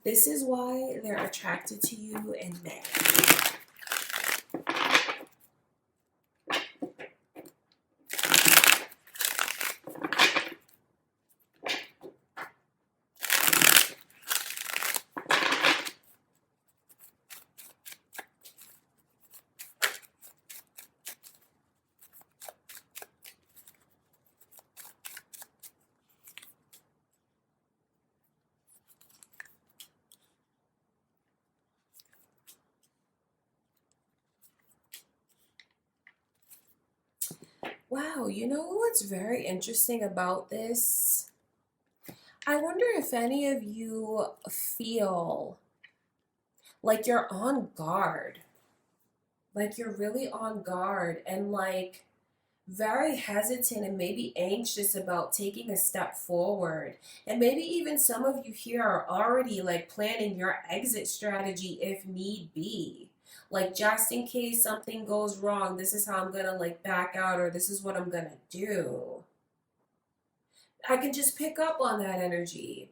This is why they're attracted to you in May. Wow, you know what's very interesting about this? I wonder if any of you feel like you're on guard. Like you're really on guard and like very hesitant and maybe anxious about taking a step forward. And maybe even some of you here are already like planning your exit strategy if need be. Like just in case something goes wrong, this is how I'm gonna like back out, or this is what I'm gonna do. I can just pick up on that energy.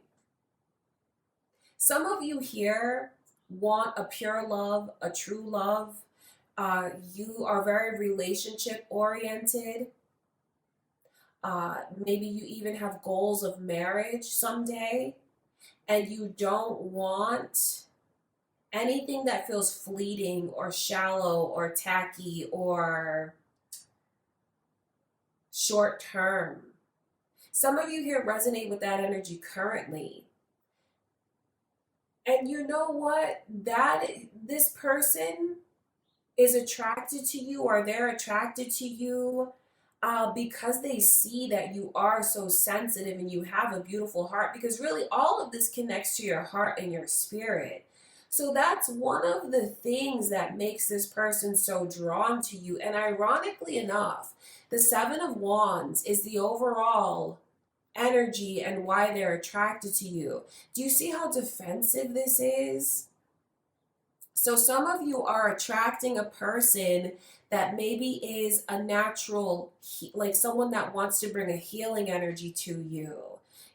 Some of you here want a pure love, a true love. You are very relationship oriented. Maybe you even have goals of marriage someday, and you don't want anything that feels fleeting or shallow or tacky or short term. Some of you here resonate with that energy currently. And you know what? This person is attracted to you, or they're attracted to you because they see that you are so sensitive and you have a beautiful heart, because really all of this connects to your heart and your spirit. So that's one of the things that makes this person so drawn to you. And ironically enough, the Seven of Wands is the overall energy and why they're attracted to you. Do you see how defensive this is? So some of you are attracting a person that maybe is a natural, like someone that wants to bring a healing energy to you.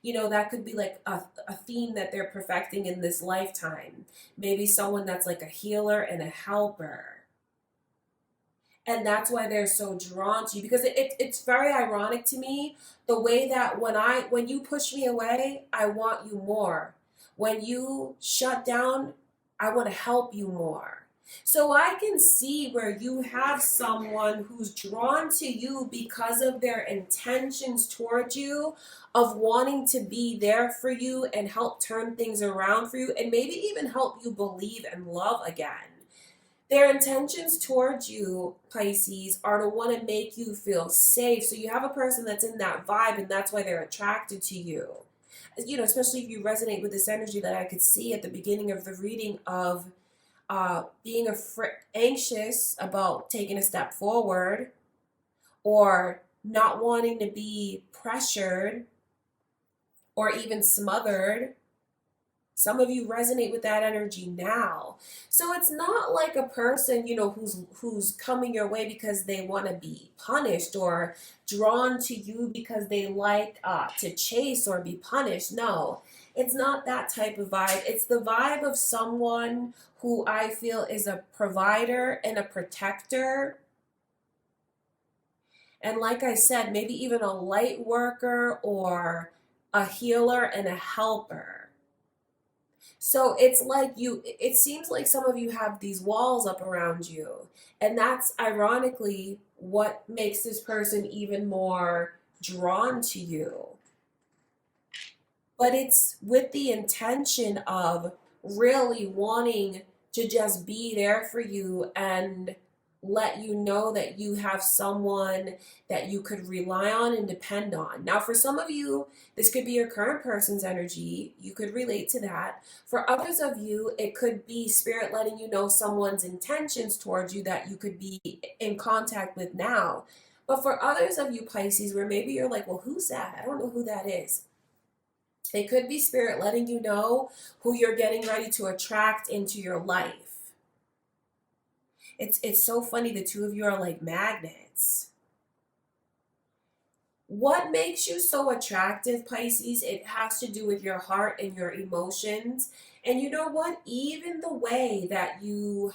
You know, that could be like a theme that they're perfecting in this lifetime. Maybe someone that's like a healer and a helper. And that's why they're so drawn to you, because it's very ironic to me the way that when you push me away, I want you more. When you shut down, I want to help you more. So I can see where you have someone who's drawn to you because of their intentions towards you, of wanting to be there for you and help turn things around for you, and maybe even help you believe and love again. Their intentions towards you, Pisces, are to want to make you feel safe. So you have a person that's in that vibe, and that's why they're attracted to you. You know, especially if you resonate with this energy that I could see at the beginning of the reading of being anxious about taking a step forward, or not wanting to be pressured or even smothered. Some of you resonate with that energy now. So it's not like a person, you know, who's coming your way because they want to be punished, or drawn to you because they like to chase or be punished. No, it's not that type of vibe. It's the vibe of someone who I feel is a provider and a protector. And like I said, maybe even a light worker or a healer and a helper. So it's like it seems like some of you have these walls up around you. And that's ironically what makes this person even more drawn to you. But it's with the intention of really wanting to just be there for you and let you know that you have someone that you could rely on and depend on. Now, for some of you, this could be your current person's energy. You could relate to that. For others of you, it could be spirit letting you know someone's intentions towards you that you could be in contact with now. But for others of you, Pisces, where maybe you're like, well, who's that? I don't know who that is. It could be spirit letting you know who you're getting ready to attract into your life. It's so funny, the two of you are like magnets. What makes you so attractive, Pisces? It has to do with your heart and your emotions. And you know what? Even the way that you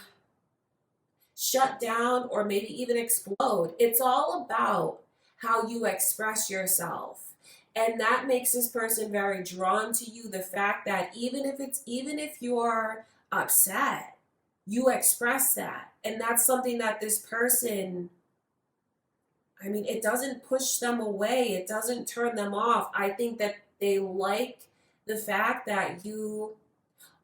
shut down or maybe even explode, it's all about how you express yourself. And that makes this person very drawn to you. The fact that even if you're upset, you express that. And that's something that this person, I mean, it doesn't push them away, it doesn't turn them off. I think that they like the fact that you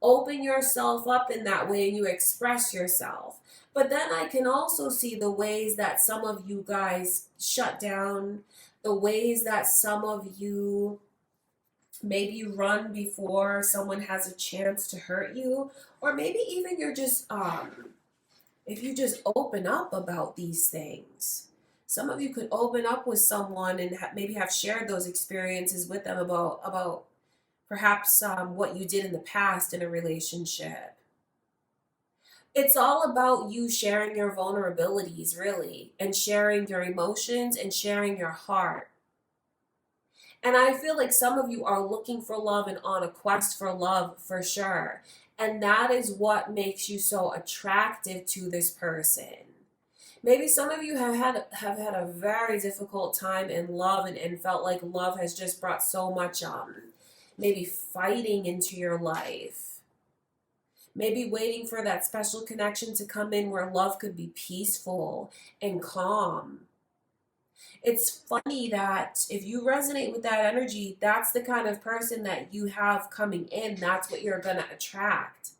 open yourself up in that way and you express yourself. But then I can also see the ways that some of you guys shut down, the ways that some of you maybe run before someone has a chance to hurt you, or maybe even you're just if you just open up about these things. Some of you could open up with someone and maybe have shared those experiences with them about perhaps what you did in the past in a relationship. It's all about you sharing your vulnerabilities, really, and sharing your emotions and sharing your heart. And I feel like some of you are looking for love and on a quest for love for sure. And that is what makes you so attractive to this person. Maybe some of you have had a very difficult time in love and felt like love has just brought so much maybe fighting into your life. Maybe waiting for that special connection to come in where love could be peaceful and calm. It's funny that if you resonate with that energy, that's the kind of person that you have coming in. That's what you're going to attract.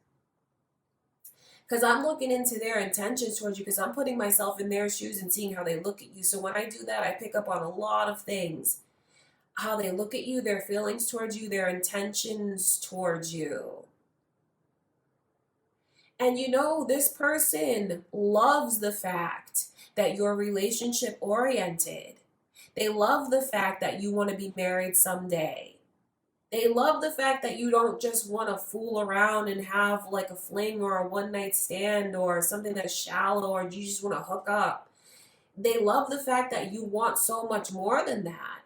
Because I'm looking into their intentions towards you, because I'm putting myself in their shoes and seeing how they look at you. So when I do that, I pick up on a lot of things. How they look at you, their feelings towards you, their intentions towards you. And you know, this person loves the fact that you're relationship oriented. They love the fact that you want to be married someday. They love the fact that you don't just want to fool around and have like a fling or a one night stand or something that's shallow, or you just want to hook up. They love the fact that you want so much more than that.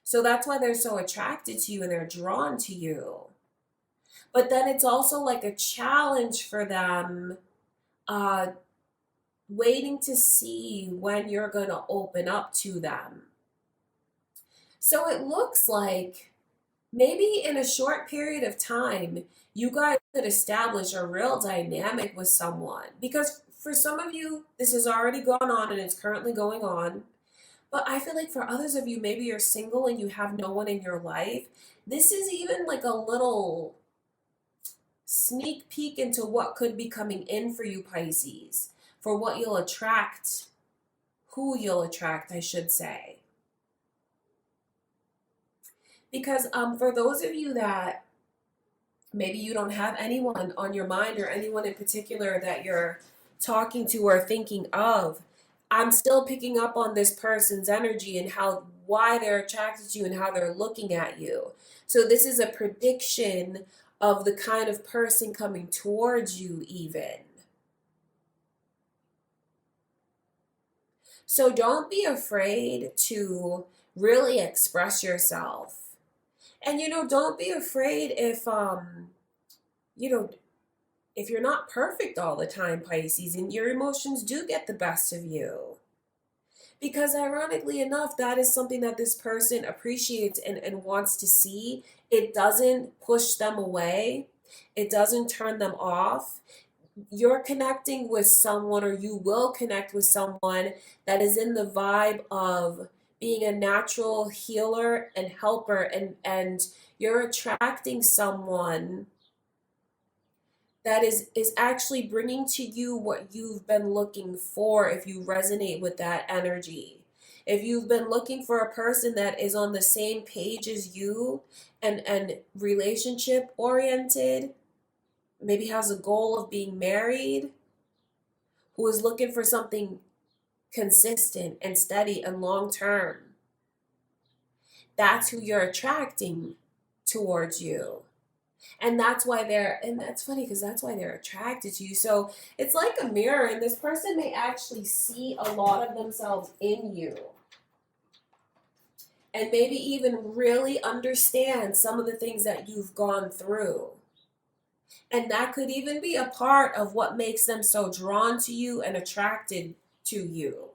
So that's why they're so attracted to you and they're drawn to you. But then it's also like a challenge for them, waiting to see when you're going to open up to them. So it looks like maybe in a short period of time, you guys could establish a real dynamic with someone. Because for some of you, this has already gone on and it's currently going on. But I feel like for others of you, maybe you're single and you have no one in your life. This is even like a little sneak peek into what could be coming in for you, Pisces, for what you'll attract, who you'll attract, I should say. Because for those of you that maybe you don't have anyone on your mind or anyone in particular that you're talking to or thinking of, I'm still picking up on this person's energy and why they're attracted to you and how they're looking at you. So this is a prediction of the kind of person coming towards you even. So don't be afraid to really express yourself. And don't be afraid if if you're not perfect all the time, Pisces, and your emotions do get the best of you. Because ironically enough, that is something that this person appreciates and wants to see. It doesn't push them away. It doesn't turn them off. You're connecting with someone, or you will connect with someone that is in the vibe of being a natural healer and helper, and you're attracting someone that is actually bringing to you what you've been looking for if you resonate with that energy. If you've been looking for a person that is on the same page as you and relationship oriented, maybe has a goal of being married, who is looking for something consistent and steady and long term, that's who you're attracting towards you. And that's why and that's funny because that's why they're attracted to you. So it's like a mirror, and this person may actually see a lot of themselves in you. And maybe even really understand some of the things that you've gone through. And that could even be a part of what makes them so drawn to you and attracted to you.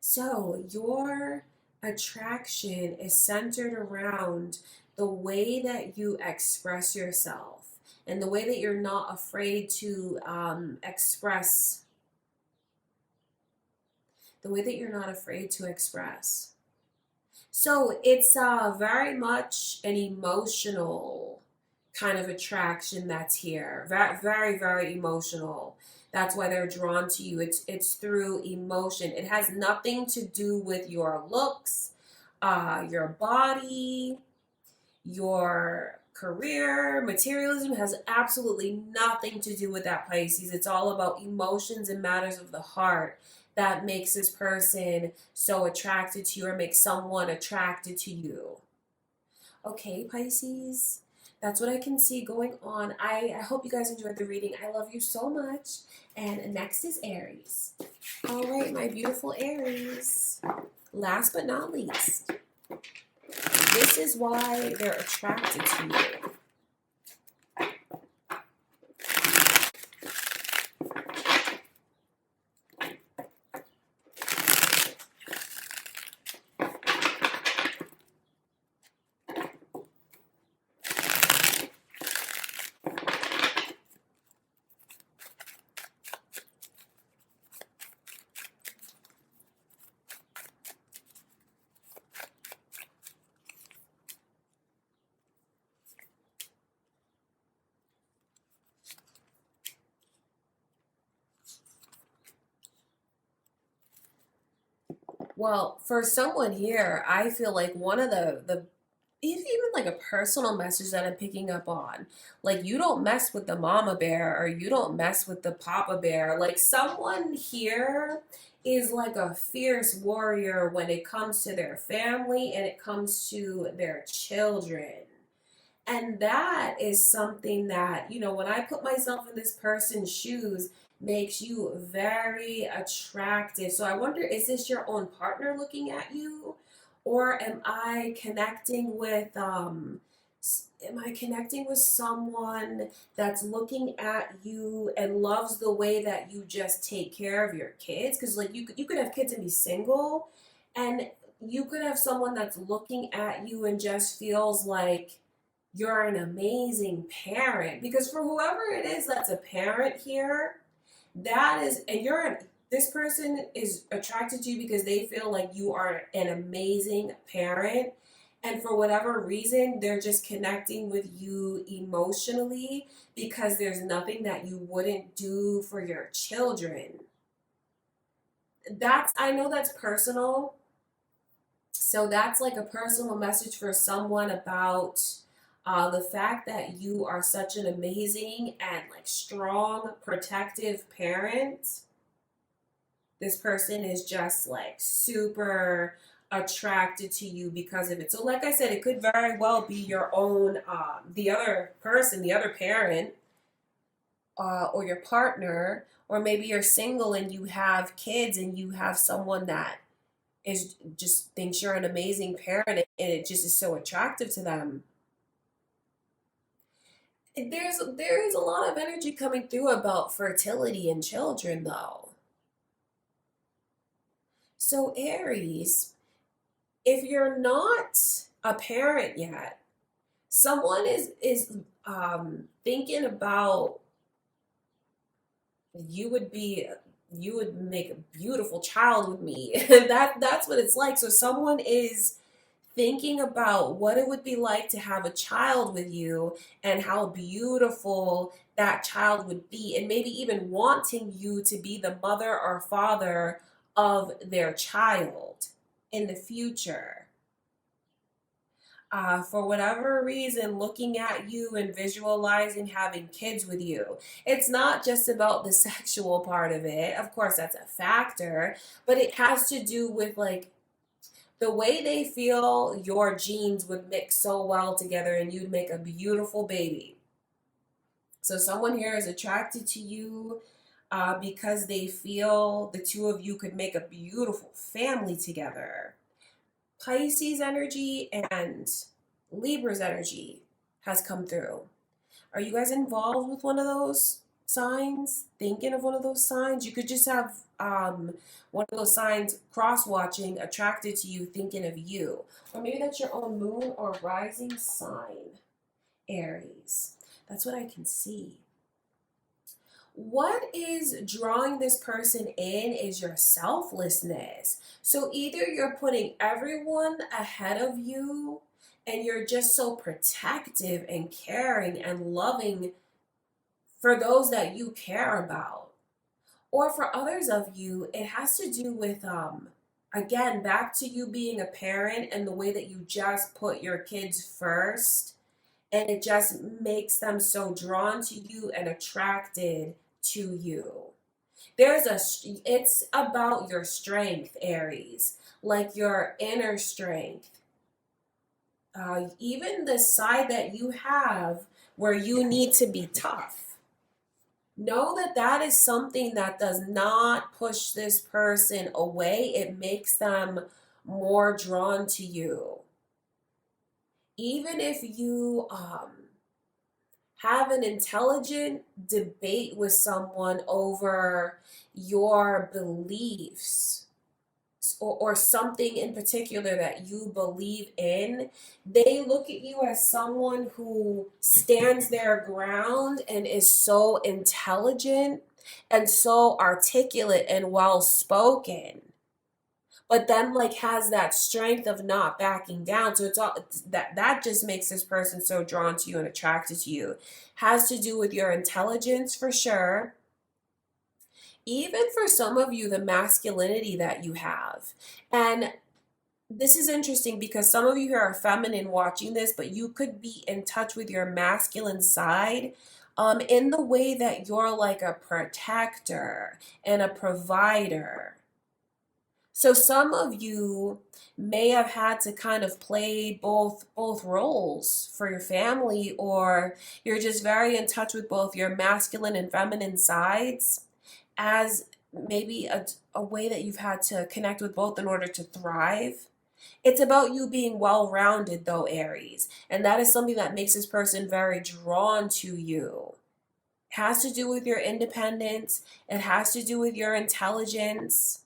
So your attraction is centered around the way that you express yourself and the way that you're not afraid to express. The way that you're not afraid to express. So it's very much an emotional kind of attraction that's here. Very, very, very emotional. That's why they're drawn to you. It's through emotion. It has nothing to do with your looks, your body, your career. Materialism has absolutely nothing to do with that, Pisces. It's all about emotions and matters of the heart that makes this person so attracted to you, or makes someone attracted to you. Okay, Pisces, that's what I can see going on. I hope you guys enjoyed the reading. I love you so much. And next is Aries. All right, my beautiful Aries. Last but not least, this is why they're attracted to you. Well, for someone here, I feel like one of the even like a personal message that I'm picking up on, like, you don't mess with the mama bear, or you don't mess with the papa bear. Like, someone here is like a fierce warrior when it comes to their family and it comes to their children. And that is something that, when I put myself in this person's shoes, makes you very attractive. So I wonder, is this your own partner looking at you? Or am I connecting with someone that's looking at you and loves the way that you just take care of your kids? Because, like, you could have kids and be single, and you could have someone that's looking at you and just feels like you're an amazing parent. Because for whoever it is that's a parent here, that is, and this person is attracted to you because they feel like you are an amazing parent. And for whatever reason, they're just connecting with you emotionally because there's nothing that you wouldn't do for your children. I know that's personal. So that's like a personal message for someone about the fact that you are such an amazing and, like, strong, protective parent. This person is just, like, super attracted to you because of it. So, like I said, it could very well be your own, the other person, the other parent, or your partner, or maybe you're single and you have kids and you have someone that just thinks you're an amazing parent, and it just is so attractive to them. There is a lot of energy coming through about fertility and children, though. So Aries, if you're not a parent yet, someone is thinking about, you would make a beautiful child with me. That's what it's like. So someone is thinking about what it would be like to have a child with you and how beautiful that child would be, and maybe even wanting you to be the mother or father of their child in the future. For whatever reason, looking at you and visualizing having kids with you. It's not just about the sexual part of it. Of course, that's a factor, but it has to do with like the way they feel your genes would mix so well together and you'd make a beautiful baby. So, someone here is attracted to you because they feel the two of you could make a beautiful family together. Pisces energy and Libra's energy has come through. Are you guys involved with one of those signs? Thinking of one of those signs? You could just have one of those signs cross watching, attracted to you, thinking of you. Or maybe that's your own moon or rising sign, Aries. That's what I can see. What is drawing this person in is your selflessness. So either you're putting everyone ahead of you and you're just so protective and caring and loving for those that you care about. Or for others of you, it has to do with, again, back to you being a parent and the way that you just put your kids first. And it just makes them so drawn to you and attracted to you. It's about your strength, Aries, like your inner strength. Even the side that you have where you need to be tough. Know that that is something that does not push this person away. It makes them more drawn to you. Even if you have an intelligent debate with someone over your beliefs or something in particular that you believe in, they look at you as someone who stands their ground and is so intelligent and so articulate and well spoken, but then like has that strength of not backing down. So that just makes this person so drawn to you and attracted to you. Has to do with your intelligence for sure. Even for some of you, the masculinity that you have. And this is interesting because some of you here are feminine watching this, but you could be in touch with your masculine side in the way that you're like a protector and a provider. So some of you may have had to kind of play both roles for your family, or you're just very in touch with both your masculine and feminine sides as maybe a way that you've had to connect with both in order to thrive. It's about you being well-rounded though, Aries, and that is something that makes this person very drawn to you. It has to do with your independence. It has to do with your intelligence.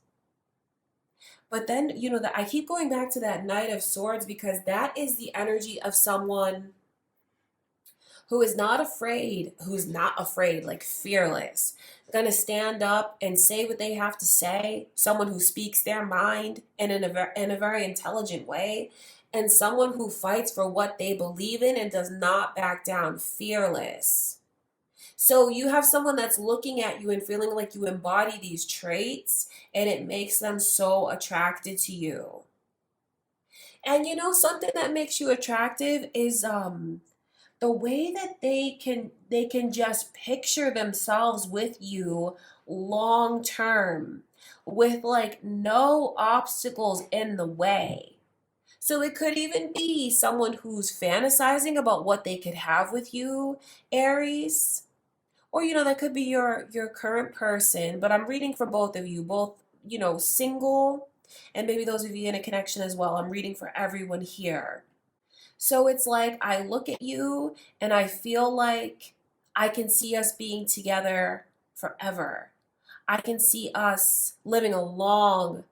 But then, that I keep going back to that Knight of Swords because that is the energy of someone who's not afraid, like fearless, gonna stand up and say what they have to say, someone who speaks their mind and in a very intelligent way, and someone who fights for what they believe in and does not back down, fearless. So you have someone that's looking at you and feeling like you embody these traits, and it makes them so attracted to you. And something that makes you attractive is the way that they can just picture themselves with you long term, with like no obstacles in the way. So it could even be someone who's fantasizing about what they could have with you, Aries. Or, that could be your current person, but I'm reading for both of you, both, single, and maybe those of you in a connection as well. I'm reading for everyone here. So it's like I look at you and I feel like I can see us being together forever. I can see us living a long,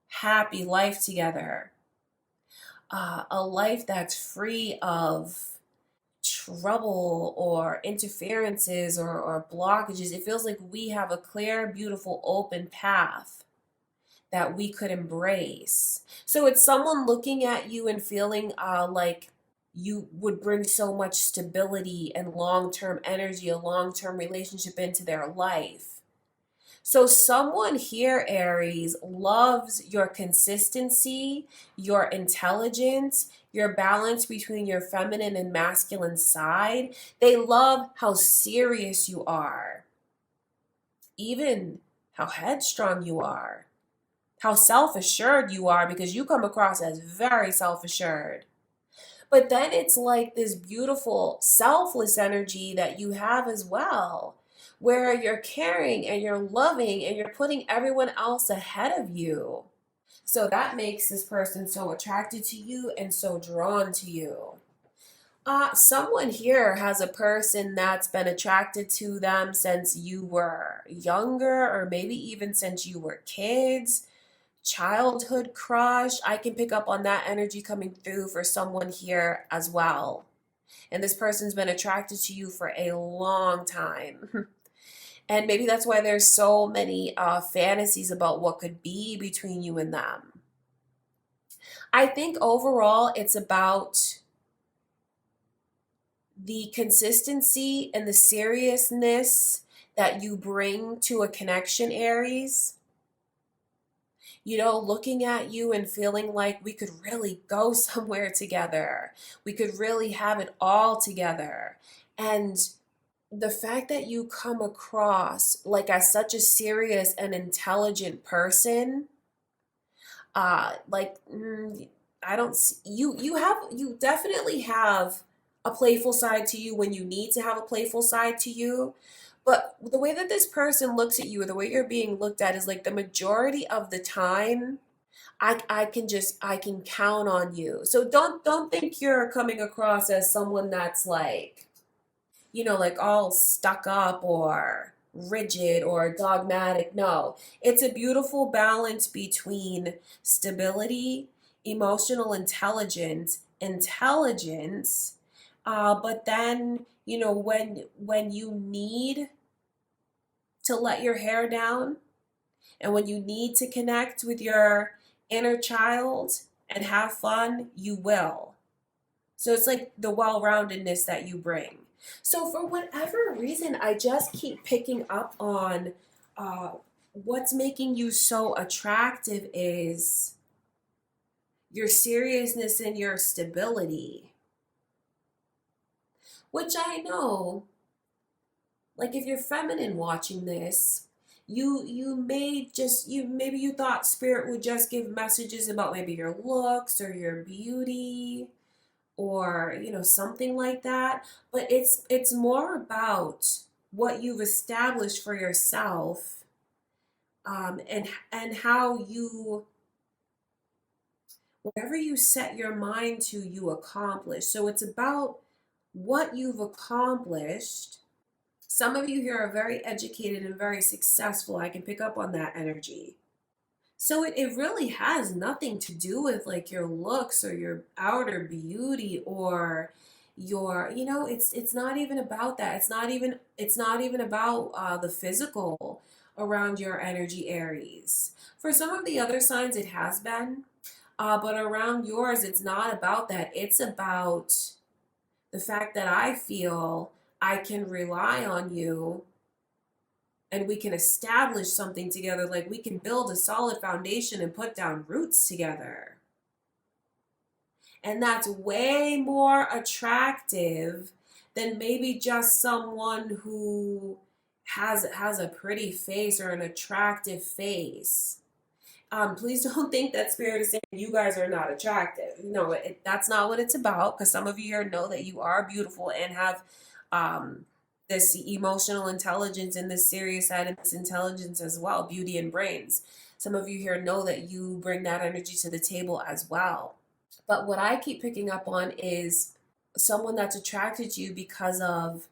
happy life together. A life that's free of trouble or interferences or blockages. It feels like we have a clear, beautiful, open path that we could embrace. So it's someone looking at you and feeling like you would bring so much stability and long-term energy, a long-term relationship into their life. So someone here, Aries, loves your consistency, your intelligence, your balance between your feminine and masculine side. They love how serious you are, even how headstrong you are, how self-assured you are, because you come across as very self-assured. But then it's like this beautiful selfless energy that you have as well, where you're caring and you're loving and you're putting everyone else ahead of you. So that makes this person so attracted to you and so drawn to you. Someone here has a person that's been attracted to them since you were younger, or maybe even since you were kids. Childhood crush. I can pick up on that energy coming through for someone here as well. And this person's been attracted to you for a long time. And maybe that's why there's so many fantasies about what could be between you and them. I think overall it's about the consistency and the seriousness that you bring to a connection, Aries. You know, looking at you and feeling like we could really go somewhere together. We could really have it all together. And the fact that you come across like as such a serious and intelligent person, like I don't see, you definitely have a playful side to you when you need to have a playful side to you. But the way that this person looks at you, or the way you're being looked at, is like the majority of the time, I can count on you. So don't think you're coming across as someone that's like, you know, like all stuck up or rigid or dogmatic. No, it's a beautiful balance between stability, emotional intelligence, but then, you know, when you need to let your hair down and when you need to connect with your inner child and have fun, you will. So it's like the well-roundedness that you bring. So for whatever reason, I just keep picking up on what's making you so attractive is your seriousness and your stability, which I know, like if you're feminine watching this, you may just you maybe you thought spirit would just give messages about maybe your looks or your beauty, or you know, something like that, but it's more about what you've established for yourself, and how you, whatever you set your mind to, you accomplish. So it's about what you've accomplished. Some of you here are very educated and very successful. I can pick up on that energy. So it really has nothing to do with like your looks or your outer beauty or your, you know, it's not even about that. It's not even about the physical around your energy, Aries. For some of the other signs it has been, but around yours it's not about that. It's about the fact that I feel I can rely on you and we can establish something together, like we can build a solid foundation and put down roots together. And that's way more attractive than maybe just someone who has a pretty face or an attractive face. Please don't think that spirit is saying you guys are not attractive. No, that's not what it's about, because some of you here know that you are beautiful and have this emotional intelligence and this serious side and this intelligence as well, beauty and brains. Some of you here know that you bring that energy to the table as well. But what I keep picking up on is someone that's attracted to you because of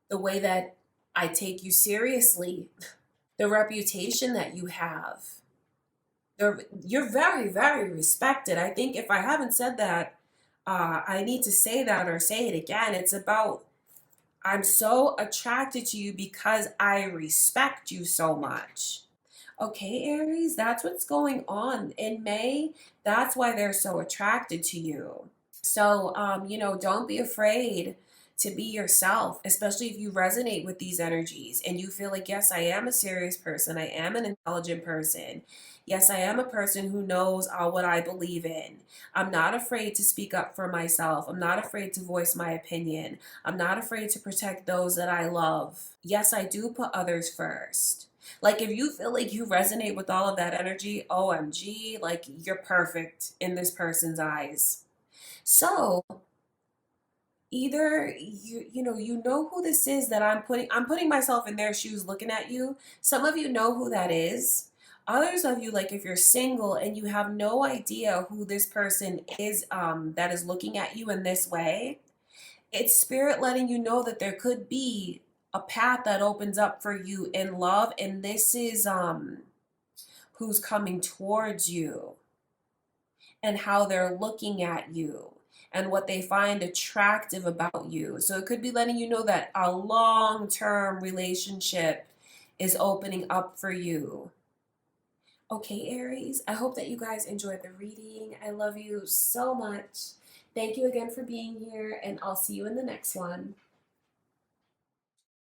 the way that I take you seriously, the reputation that you have. You're very, very respected. I think if I haven't said that, I need to say that or say it again. It's about, I'm so attracted to you because I respect you so much. Okay, Aries, that's what's going on in May. That's why they're so attracted to you. So, don't be afraid to be yourself, especially if you resonate with these energies and you feel like, yes, I am a serious person. I am an intelligent person. Yes, I am a person who knows what I believe in. I'm not afraid to speak up for myself. I'm not afraid to voice my opinion. I'm not afraid to protect those that I love. Yes, I do put others first. Like, if you feel like you resonate with all of that energy, OMG, like you're perfect in this person's eyes. So either you know who this is that I'm putting myself in their shoes looking at you. Some of you know who that is. Others of you, like if you're single and you have no idea who this person is, that is looking at you in this way, it's spirit letting you know that there could be a path that opens up for you in love, and this is who's coming towards you and how they're looking at you and what they find attractive about you. So it could be letting you know that a long-term relationship is opening up for you. Okay, Aries, I hope that you guys enjoyed the reading. I love you so much. Thank you again for being here, and I'll see you in the next one.